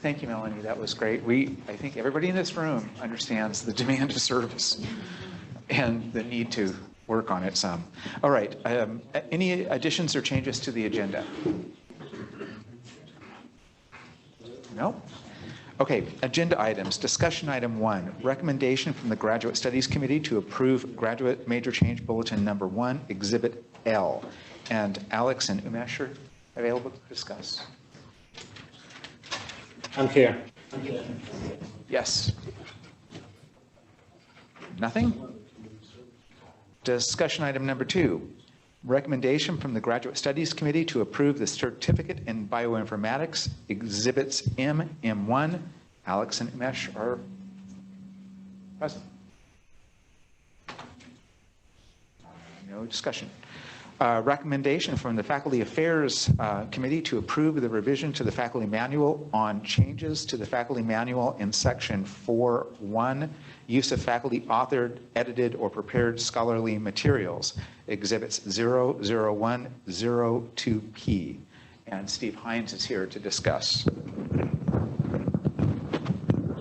Thank you, Melanie. That was great. I think everybody in this room understands the demand of service and the need to work on it some. All right. Any additions or changes to the agenda? No? Okay. Agenda items. Discussion item 1, recommendation from the Graduate Studies Committee to approve Graduate Major Change Bulletin number 1, Exhibit L. And Alex and Umesh are available to discuss. I'm here. Yes. Nothing? Discussion item number 2, recommendation from the Graduate Studies Committee to approve the Certificate in Bioinformatics, Exhibits M, M1. Alex and Umesh are present. No discussion. Recommendation from the Faculty Affairs Committee to approve the revision to the faculty manual on changes to the faculty manual in section 4.1, use of faculty authored, edited, or prepared scholarly materials, exhibits 00102P. And Steve Hines is here to discuss.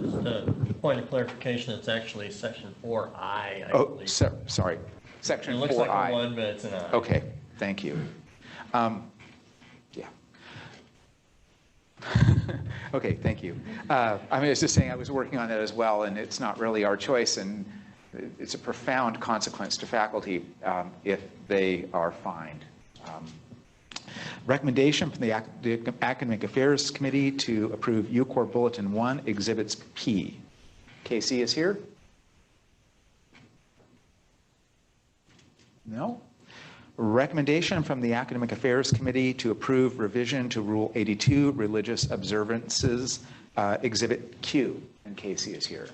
Just a point of clarification, it's actually section 4I, I believe. Sorry. Section 4I. It looks like a 1, but it's an I. Okay, thank you. Yeah. Okay, thank you. I was just saying I was working on that as well, and it's not really our choice, and it's a profound consequence to faculty if they are fined. Recommendation from the Academic Affairs Committee to approve UCOR Bulletin 1, Exhibits P. Casey is here? No? Recommendation from the Academic Affairs Committee to approve revision to Rule 82, Religious Observances, Exhibit Q, and Casey is here.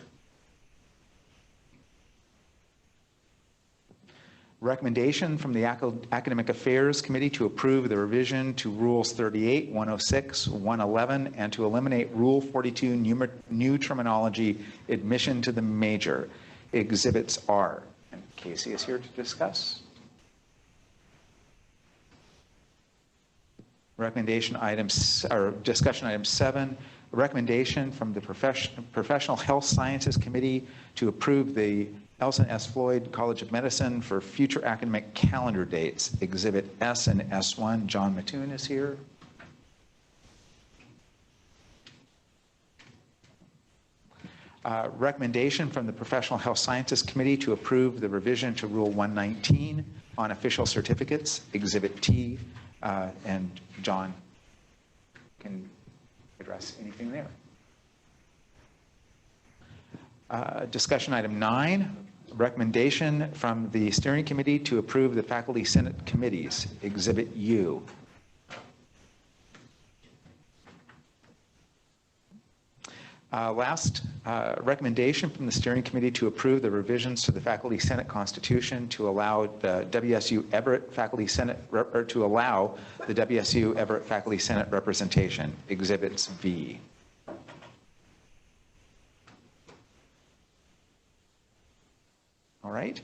Recommendation from the Academic Affairs Committee to approve the revision to Rules 38, 106, 111, and to eliminate Rule 42, new terminology, admission to the major, Exhibits R. And Casey is here to discuss. Recommendation items, or discussion item 7, a recommendation from the Professional Health Sciences Committee to approve the Elson S. Floyd College of Medicine for future academic calendar dates, Exhibit S and S1. John Mattoon is here. Recommendation from the Professional Health Sciences Committee to approve the revision to Rule 119 on official certificates, Exhibit T, and John can address anything there. Discussion item 9, recommendation from the Steering Committee to approve the Faculty Senate Committees, Exhibit U. Last, recommendation from the Steering Committee to approve the revisions to the Faculty Senate Constitution to allow the WSU Everett Faculty Senate, or to allow the WSU Everett Faculty Senate representation, Exhibits V. All right.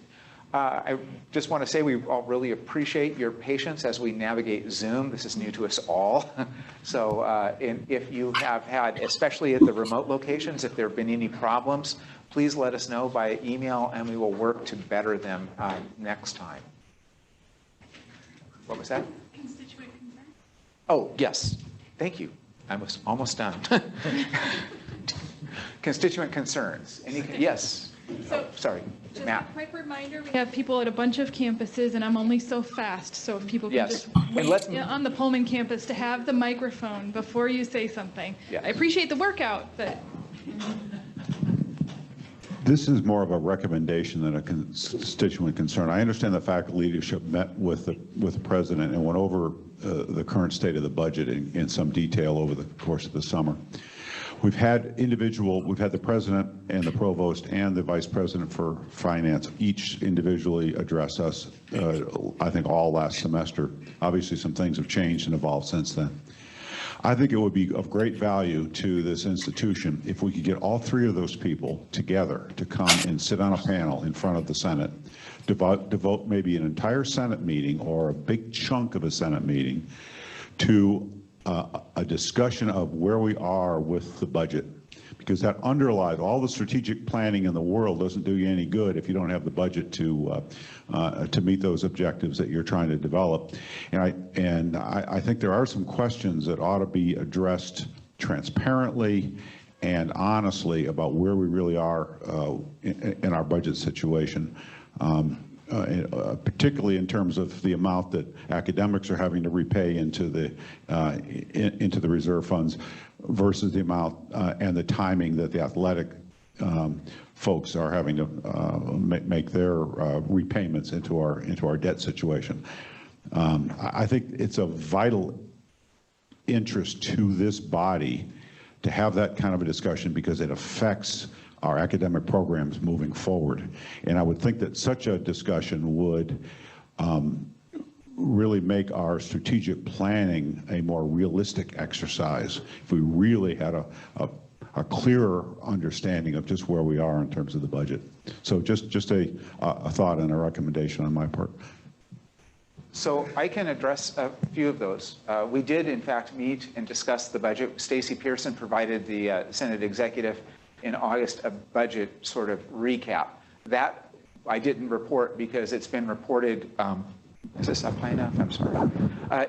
I just want to say we all really appreciate your patience as we navigate Zoom. This is new to us all. So if you have had, especially at the remote locations, if there have been any problems, please let us know by email and we will work to better them next time. What was that? Constituent concern. Oh, yes. Thank you. I was almost done. Constituent concerns. Yes. So, sorry. Just Matt. a quick reminder, we have people at a bunch of campuses, and I'm only so fast, so if people can Yes. just wait on the Pullman campus to have the microphone before you say something. Yes. I appreciate the workout, but This is more of a recommendation than a constituent concern. I understand the faculty leadership met with the president and went over the current state of the budget in some detail over the course of the summer. We've had the president and the provost and the vice president for finance each individually address us, I think all last semester. Obviously some things have changed and evolved since then. I think it would be of great value to this institution if we could get all three of those people together to come and sit on a panel in front of the Senate, devote maybe an entire Senate meeting or a big chunk of a Senate meeting to a discussion of where we are with the budget, because that underlies all the strategic planning in the world. Doesn't do you any good if you don't have the budget to meet those objectives that you're trying to develop. And I think there are some questions that ought to be addressed transparently and honestly about where we really are in our budget situation. Particularly in terms of the amount that academics are having to repay into the reserve funds versus the amount and the timing that the athletic folks are having to make their repayments into our debt situation. I think it's a vital interest to this body to have that kind of a discussion because it affects our academic programs moving forward. And I would think that such a discussion would really make our strategic planning a more realistic exercise if we really had a clearer understanding of just where we are in terms of the budget. So just a thought and a recommendation on my part. So I can address a few of those. We did, in fact, meet and discuss the budget. Stacey Pearson provided the Senate executive in August a budget sort of recap. That I didn't report because it's been reported, is this up high enough? I'm sorry.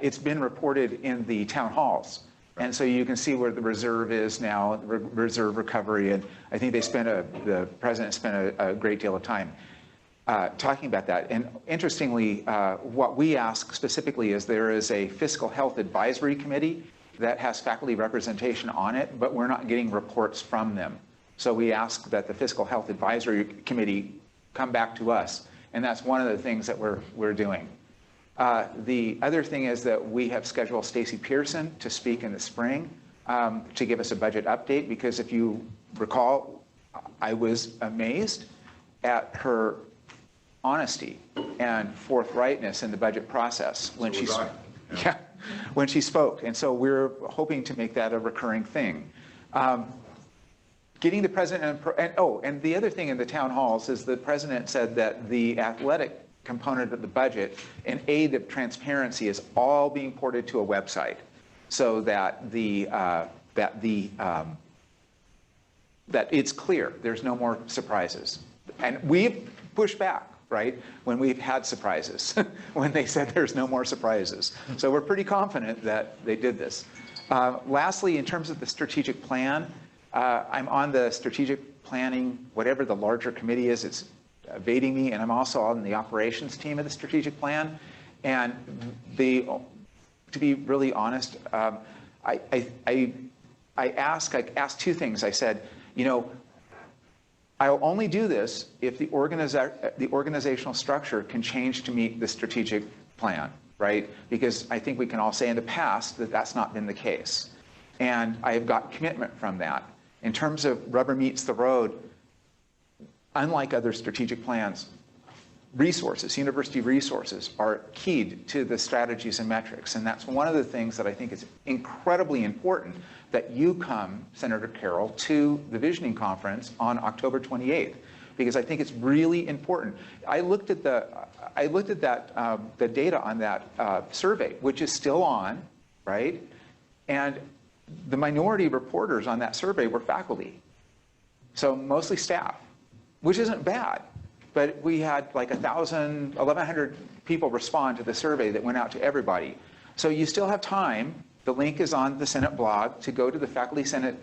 It's been reported in the town halls. And so you can see where the reserve is now, reserve recovery, and I think the president spent a great deal of time talking about that. And interestingly, what we ask specifically is there is a fiscal health advisory committee that has faculty representation on it, but we're not getting reports from them. So we ask that the Fiscal Health Advisory Committee come back to us, and that's one of the things that we're doing. The other thing is that we have scheduled Stacey Pearson to speak in the spring to give us a budget update, because if you recall, I was amazed at her honesty and forthrightness in the budget process when when she spoke. And so we're hoping to make that a recurring thing. Getting the president, and the other thing in the town halls is the president said that the athletic component of the budget, in aid of transparency, is all being ported to a website, so that that it's clear. There's no more surprises, and we've pushed back, right, when we've had surprises, when they said there's no more surprises. So we're pretty confident that they did this. Lastly, in terms of the strategic plan. I'm on the strategic planning, whatever the larger committee is, it's evading me, and I'm also on the operations team of the strategic plan. And to be really honest, I asked two things. I said, you know, I'll only do this if the organizational structure can change to meet the strategic plan, right? Because I think we can all say in the past that that's not been the case. And I have got commitment from that. In terms of rubber meets the road, unlike other strategic plans, resources, university resources, are keyed to the strategies and metrics. And that's one of the things that I think is incredibly important, that you come, Senator Carroll, to the Visioning Conference on October 28th, because I think it's really important. I looked at the data on that survey, which is still on, right? And the minority reporters on that survey were faculty, so mostly staff, which isn't bad. But we had like 1,100 people respond to the survey that went out to everybody. So you still have time. The link is on the Senate blog to go to the Faculty Senate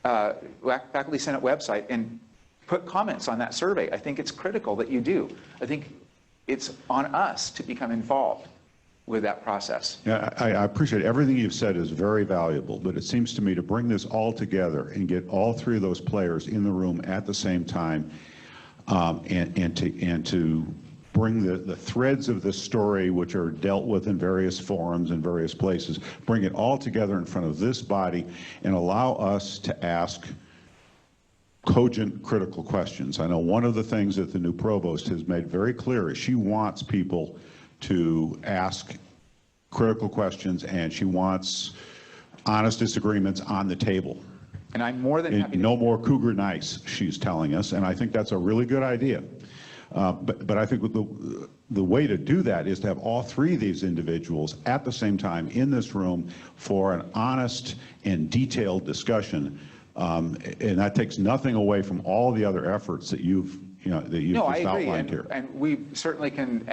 website and put comments on that survey. I think it's critical that you do. I think it's on us to become involved with that process. Yeah, I appreciate everything you've said is very valuable, but it seems to me to bring this all together and get all three of those players in the room at the same time and to bring the threads of the story, which are dealt with in various forums and various places, bring it all together in front of this body and allow us to ask cogent, critical questions. I know one of the things that the new provost has made very clear is she wants people to ask critical questions, and she wants honest disagreements on the table. And I'm more than happy to... No more cougar nice, she's telling us, and I think that's a really good idea. But I think the way to do that is to have all three of these individuals at the same time in this room for an honest and detailed discussion, and that takes nothing away from all the other efforts that you've just outlined here. And we certainly can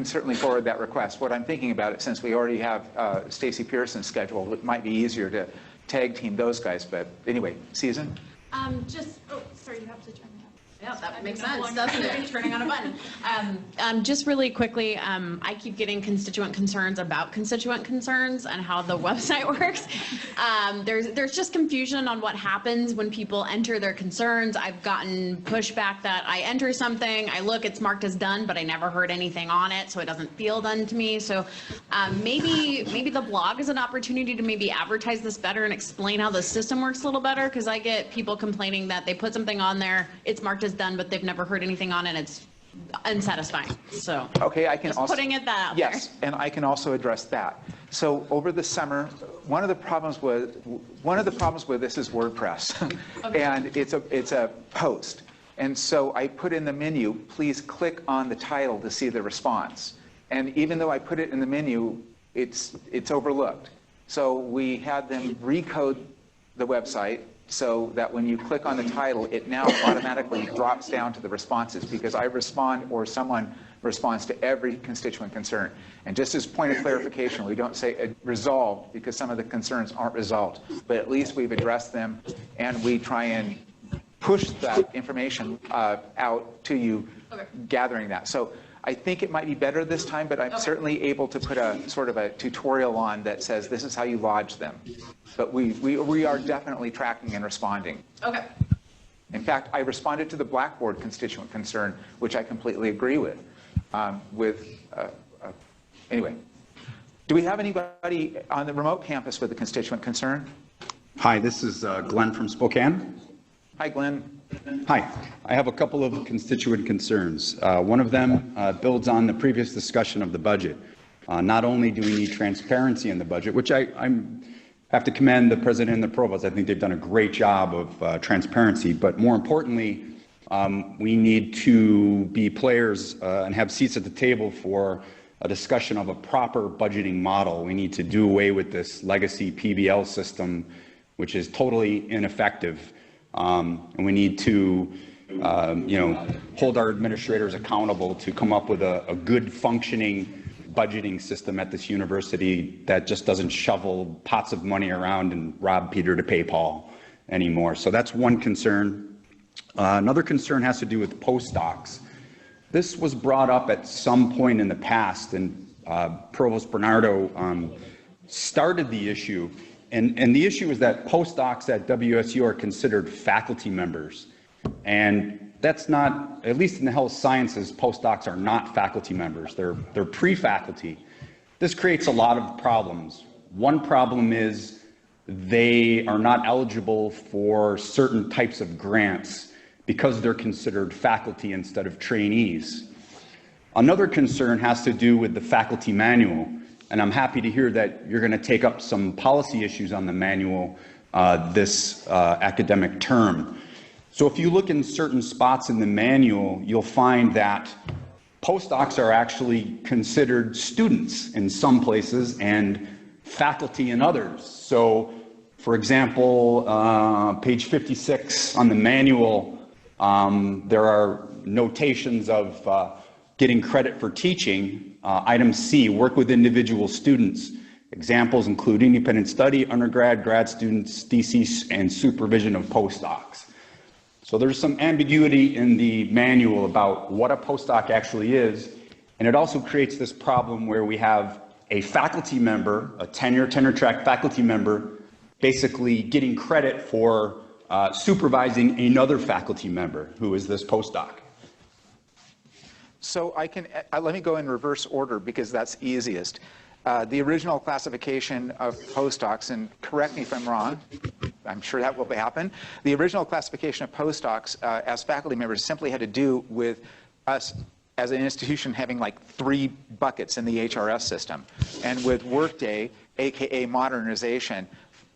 certainly forward that request. What I'm thinking about it, since we already have Stacy Pearson's schedule, it might be easier to tag team those guys. But anyway, Susan? Sorry, you have to turn it up. Yeah, that makes sense, doesn't it? Turning on a button. Just really quickly, I keep getting constituent concerns about constituent concerns and how the website works. There's just confusion on what happens when people enter their concerns. I've gotten pushback that I enter something, I look, it's marked as done, but I never heard anything on it, so it doesn't feel done to me. So maybe the blog is an opportunity to maybe advertise this better and explain how the system works a little better, because I get people complaining that they put something on there, it's marked as done, but they've never heard anything on it. It's unsatisfying. So okay, I can just also putting it that out there. Yes, and I can also address that. So over the summer, one of the problems with this is WordPress, okay. And it's a post, and so I put in the menu, please click on the title to see the response. And even though I put it in the menu, it's overlooked. So we had them recode the website so that when you click on the title, it now automatically drops down to the responses, because I respond or someone responds to every constituent concern. And just as point of clarification, we don't say resolved because some of the concerns aren't resolved, but at least we've addressed them, and we try and push that information out to you, okay. Gathering that. So I think it might be better this time, but I'm okay. Certainly able to put a sort of a tutorial on that says this is how you lodge them. But we are definitely tracking and responding. Okay. In fact, I responded to the Blackboard constituent concern, which I completely agree with. Anyway, do we have anybody on the remote campus with a constituent concern? Hi, this is Glenn from Spokane. Hi, Glenn. Hi. I have a couple of constituent concerns. One of them builds on the previous discussion of the budget. Not only do we need transparency in the budget, which I have to commend the president and the provost. I think they've done a great job of transparency, but more importantly, we need to be players and have seats at the table for a discussion of a proper budgeting model. We need to do away with this legacy PBL system, which is totally ineffective. And we need to, hold our administrators accountable to come up with a good functioning budgeting system at this university that just doesn't shovel pots of money around and rob Peter to pay Paul anymore. So that's one concern. Another concern has to do with postdocs. This was brought up at some point in the past, and Provost Bernardo started the issue. And the issue is that postdocs at WSU are considered faculty members. And that's not, at least in the health sciences, postdocs are not faculty members. They're pre-faculty. This creates a lot of problems. One problem is they are not eligible for certain types of grants because they're considered faculty instead of trainees. Another concern has to do with the faculty manual. And I'm happy to hear that you're going to take up some policy issues on the manual this academic term. So if you look in certain spots in the manual, you'll find that postdocs are actually considered students in some places and faculty in others. So, for example, page 56 on the manual, there are notations of getting credit for teaching. Item C, work with individual students. Examples include independent study, undergrad, grad students, theses, and supervision of postdocs. So there's some ambiguity in the manual about what a postdoc actually is, and it also creates this problem where we have a faculty member, a tenure-track faculty member, basically getting credit for supervising another faculty member who is this postdoc. So I can, let me go in reverse order because that's easiest. The original classification of postdocs, and correct me if I'm wrong, I'm sure that will happen. The original classification of postdocs as faculty members simply had to do with us as an institution having like 3 buckets in the HRS system. And with Workday, AKA modernization,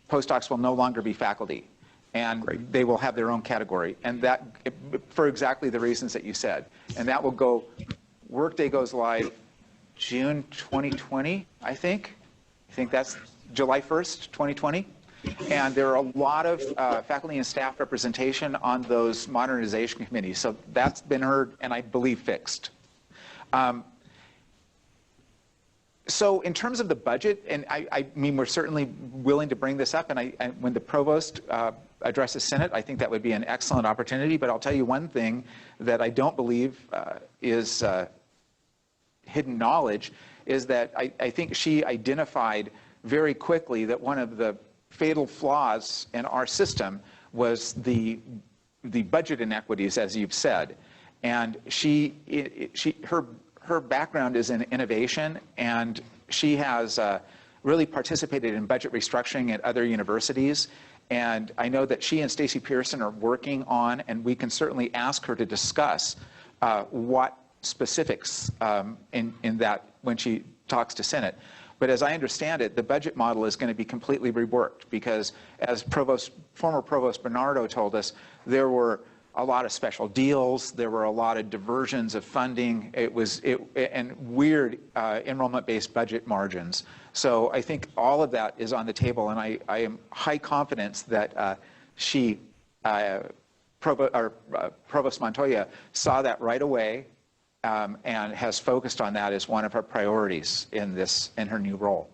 postdocs will no longer be faculty. And they will have their own category. And that, for exactly the reasons that you said. And that will go, Workday goes live June 2020, I think. I think that's July 1st, 2020. And there are a lot of faculty and staff representation on those modernization committees. So that's been heard and I believe fixed. So in terms of the budget, and I mean, we're certainly willing to bring this up, and when the provost addresses Senate, I think that would be an excellent opportunity, but I'll tell you one thing that I don't believe is hidden knowledge, is that I think she identified very quickly that one of the fatal flaws in our system was the budget inequities, as you've said. And her background is in innovation, and she has really participated in budget restructuring at other universities. And I know that she and Stacy Pearson are working on, and we can certainly ask her to discuss what specifics in that when she talks to Senate. But as I understand it, the budget model is going to be completely reworked because, as former Provost Bernardo told us, there were a lot of special deals, there were a lot of diversions of funding, and weird enrollment-based budget margins. So I think all of that is on the table, and I am high confidence that Provost Montoya saw that right away and has focused on that as one of her priorities in her new role.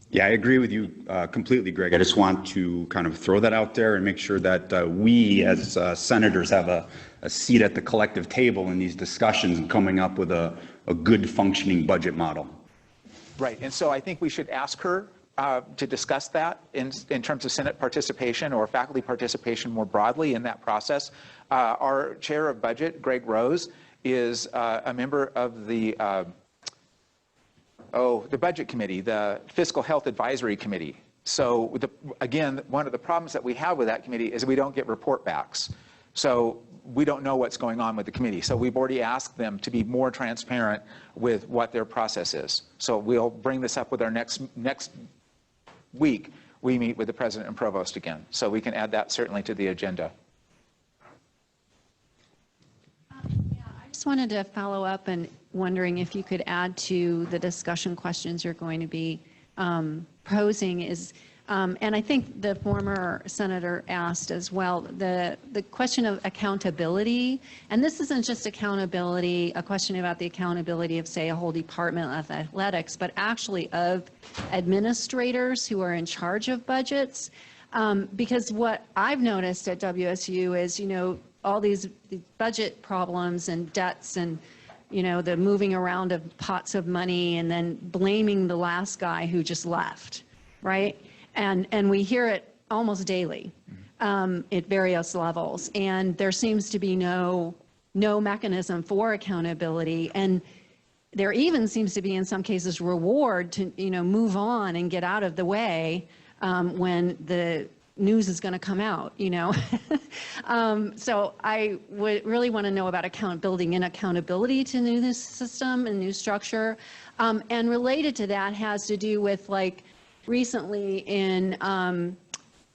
Yeah, I agree with you completely, Greg. I just want to kind of throw that out there and make sure that we as senators have a seat at the collective table in these discussions and coming up with a good functioning budget model. Right, and so I think we should ask her to discuss that in terms of Senate participation or faculty participation more broadly in that process. Our chair of budget, Greg Rose, is a member of the Budget Committee, the Fiscal Health Advisory Committee. So again, one of the problems that we have with that committee is we don't get report backs. So we don't know what's going on with the committee. So we've already asked them to be more transparent with what their process is. So we'll bring this up with our next week. We meet with the president and provost again. So we can add that certainly to the agenda. I just wanted to follow up and wondering if you could add to the discussion questions you're going to be posing is, and I think the former senator asked as well, the question of accountability. And this isn't just accountability, a question about the accountability of, say, a whole department of athletics, but actually of administrators who are in charge of budgets. Because what I've noticed at WSU is, all these budget problems and debts and the moving around of pots of money and then blaming the last guy who just left, right? And we hear it almost daily at various levels. And there seems to be no mechanism for accountability. And there even seems to be, in some cases, reward to, move on and get out of the way when the news is going to come out, So I would really want to know about accountability to new system and new structure. And related to that has to do with, like, recently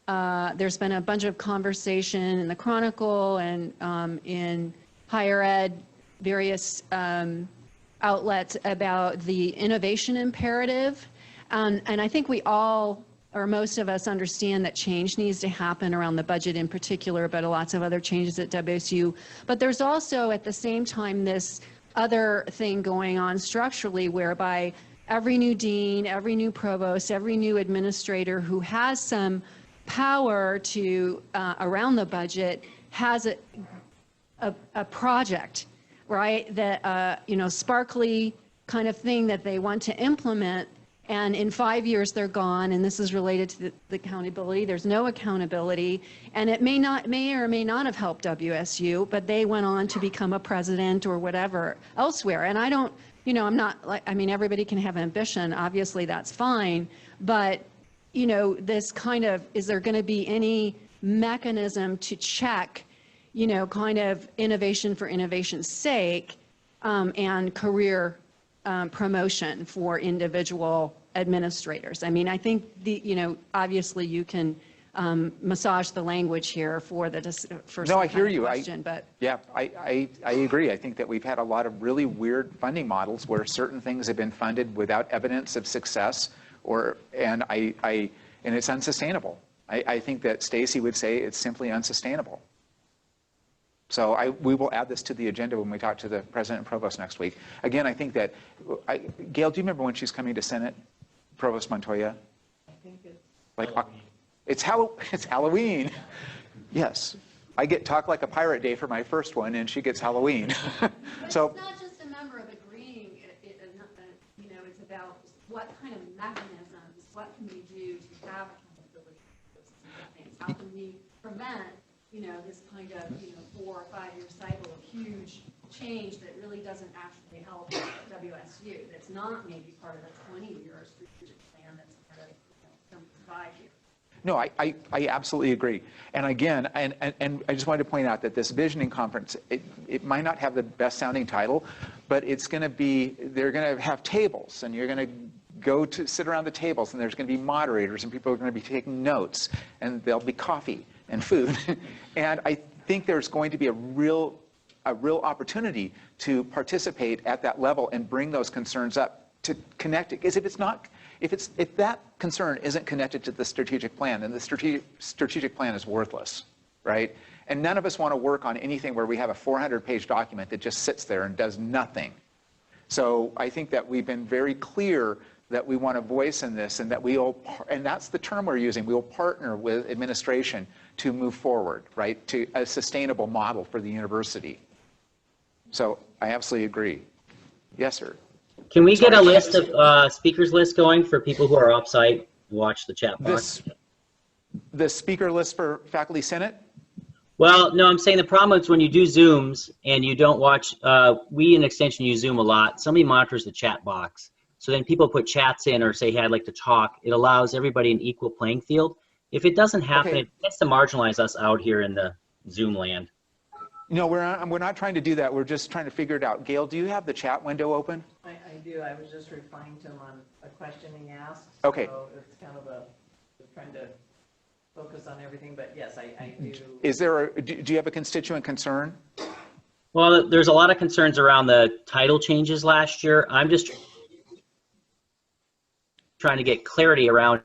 there's been a bunch of conversation in the Chronicle and in higher ed, various outlets about the innovation imperative. And I think we all, or most of us, understand that change needs to happen around the budget in particular, but lots of other changes at WSU. But there's also, at the same time, this other thing going on structurally whereby every new dean, every new provost, every new administrator who has some power to around the budget has a project, right? That sparkly kind of thing that they want to implement. And in 5 years, they're gone, and this is related to the accountability. There's no accountability, and it may or may not have helped WSU, but they went on to become a president or whatever elsewhere. And I don't, I'm not like, I mean, everybody can have ambition. Obviously, that's fine. But, this kind of, is there going to be any mechanism to check, kind of innovation for innovation's sake and career promotion for individual administrators? I mean, I think obviously you can massage the language here for the first. No, I hear you. Question, but yeah, I agree. I think that we've had a lot of really weird funding models where certain things have been funded without evidence of success, and it's unsustainable. I think that Stacy would say it's simply unsustainable. So we will add this to the agenda when we talk to the president and provost next week. Again, I think that, Gail, do you remember when she's coming to Senate, Provost Montoya? I think it's like it's Halloween. Yes, I get Talk Like a Pirate Day for my first one, and she gets Halloween. So it's not just a matter of agreeing. It's about what kind of mechanisms, what can we do to have accountability for those things? How can we prevent this kind of 4 or 5 year cycle of huge change that really doesn't actually help WSU? That's not maybe part of the 20-year strategic plan. That's part of some 5 years. No, I absolutely agree. And again, and I just wanted to point out that this visioning conference, it might not have the best sounding title, but it's going to be, they're going to have tables, and you're going to go to sit around the tables, and there's going to be moderators, and people are going to be taking notes, and there'll be coffee and food. And I think there's going to be a real opportunity to participate at that level and bring those concerns up to connect it. Because if that concern isn't connected to the strategic plan, then the strategic plan is worthless, right? And none of us want to work on anything where we have a 400-page document that just sits there and does nothing. So I think that we've been very clear that we want a voice in this, and that and that's the term we're using, we'll partner with administration to move forward, right, to a sustainable model for the university. So I absolutely agree. Yes, sir. Can we get a list of speakers list going for people who are offsite? Watch the chat box. The speaker list for Faculty Senate? Well, no, I'm saying the problem is when you do Zooms and you don't watch, we in Extension use Zoom a lot. Somebody monitors the chat box. So then people put chats in or say, hey, I'd like to talk. It allows everybody an equal playing field. If it doesn't happen, it tends to marginalize us out here in the Zoom land. No, we're not trying to do that. We're just trying to figure it out. Gail, do you have the chat window open? I do. I was just replying to him on a question he asked. Okay. So it's kind of trying to focus on everything, but yes, I do. Is there do you have a constituent concern? Well, there's a lot of concerns around the title changes last year. I'm just trying to get clarity around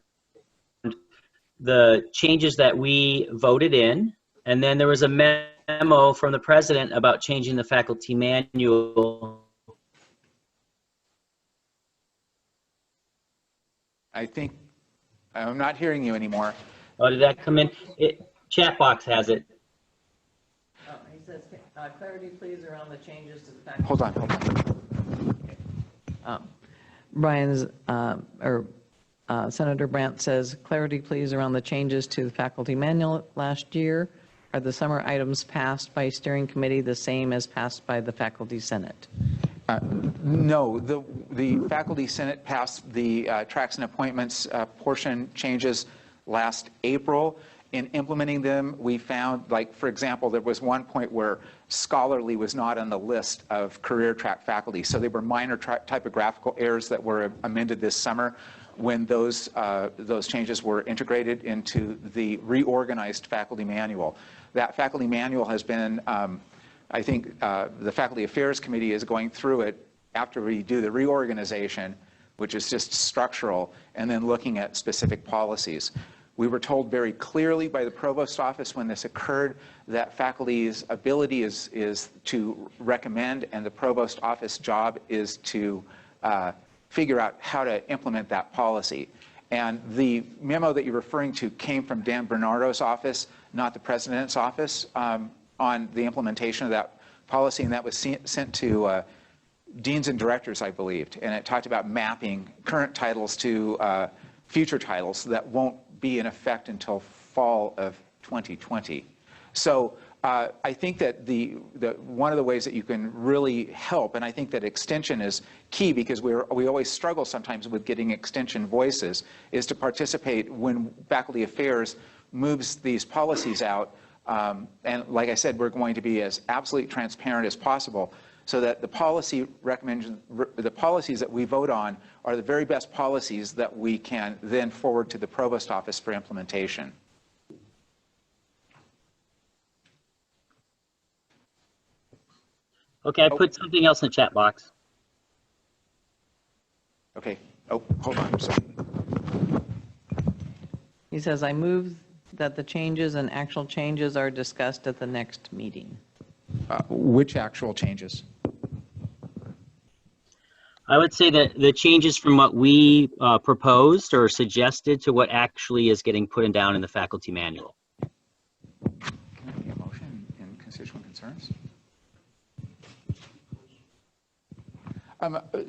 the changes that we voted in, and then there was a memo from the president about changing the faculty manual. I think I'm not hearing you anymore. Oh, did that come in? Chat box has it. Oh, he says, clarity please around the changes to the faculty. Hold on. Brian's, Senator Brandt says, clarity please around the changes to the faculty manual last year. Are the summer items passed by steering committee the same as passed by the faculty senate? No, the faculty senate passed the tracks and appointments portion changes last April. In implementing them, we found, like, for example, there was one point where scholarly was not on the list of career track faculty. So they were minor typographical errors that were amended this summer when those changes were integrated into the reorganized faculty manual. That faculty manual has been, I think the Faculty Affairs Committee is going through it after we do the reorganization, which is just structural, and then looking at specific policies. We were told very clearly by the provost office when this occurred that faculty's ability is to recommend, and the provost office job is to figure out how to implement that policy. And the memo that you're referring to came from Dan Bernardo's office, not the president's office, on the implementation of that policy, and that was sent to deans and directors, I believed, and it talked about mapping current titles to future titles that won't be in effect until fall of 2020. So I think that one of the ways that you can really help, and I think that extension is key because we always struggle sometimes with getting extension voices, is to participate when Faculty Affairs moves these policies out. And like I said, we're going to be as absolutely transparent as possible so that the policy recommendations, the policies that we vote on are the very best policies that we can then forward to the Provost Office for implementation. Okay, I put something else in the chat box. Okay. Oh, hold on. Sorry. He says, I move that the changes and actual changes are discussed at the next meeting. Which actual changes? I would say that the changes from what we proposed or suggested to what actually is getting put down in the faculty manual. Can I get a motion in constituent concerns?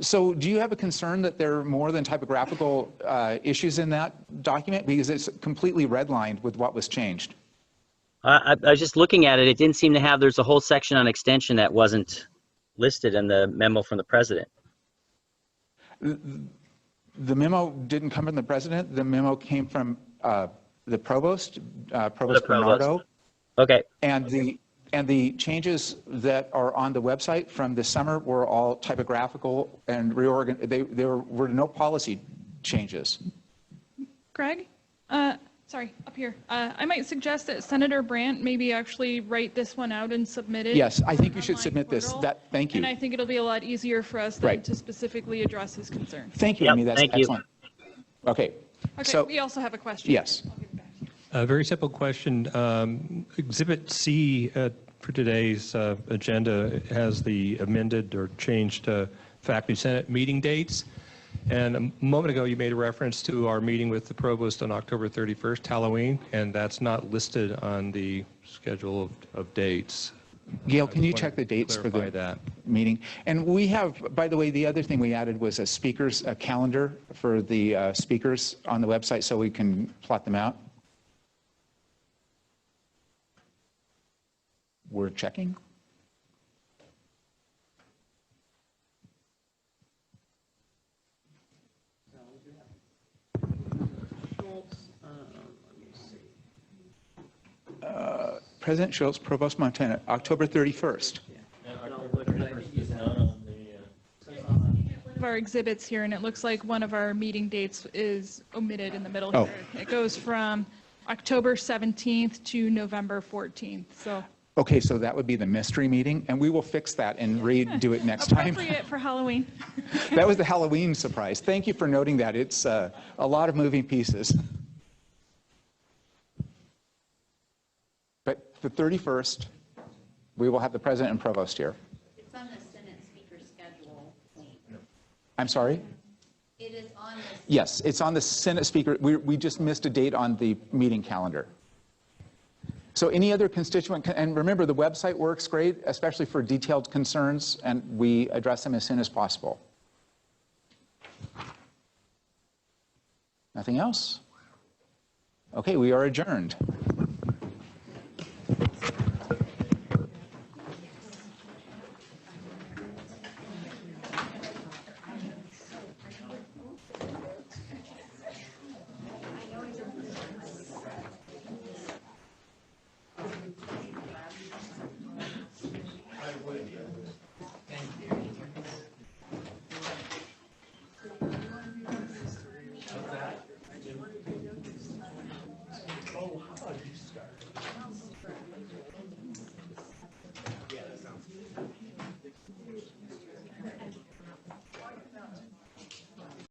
So do you have a concern that there are more than typographical issues in that document? Because it's completely redlined with what was changed. I was just looking at it. It didn't seem to have, there's a whole section on extension that wasn't listed in the memo from the president. The memo didn't come from the president. The memo came from the provost, Provost Bernardo. Okay. And the changes that are on the website from this summer were all typographical and there were no policy changes. Greg? Sorry, up here. I might suggest that Senator Brandt maybe actually write this one out and submit it. Yes, I think you should submit this. Thank you. And I think it'll be a lot easier for us then to specifically address his concerns. Thank you, Amy. That's excellent. Okay. Okay, so, we also have a question. Yes. A very simple question. Exhibit C for today's agenda has the amended or changed Faculty Senate meeting dates. And a moment ago, you made a reference to our meeting with the provost on October 31st, Halloween, and that's not listed on the schedule of dates. Gail, can you check the dates for the meeting? And we have, by the way, the other thing we added was a calendar for the speakers on the website so we can plot them out. We're checking. President Schultz, Provost Montana, October 31st. Of our exhibits here, and it looks like one of our meeting dates is omitted in the middle here. It goes from October 17th to November 14th. So. Okay, so that would be the mystery meeting, and we will fix that and redo it next time. Appropriate for Halloween. That was the Halloween surprise. Thank you for noting that. It's a lot of moving pieces. But the 31st, we will have the president and provost here. It's on the Senate speaker schedule. I'm sorry? It is on the... Yes, it's on the Senate speaker. We just missed a date on the meeting calendar. So any other constituent, and remember the website works great, especially for detailed concerns, and we address them as soon as possible. Nothing else? Okay, we are adjourned.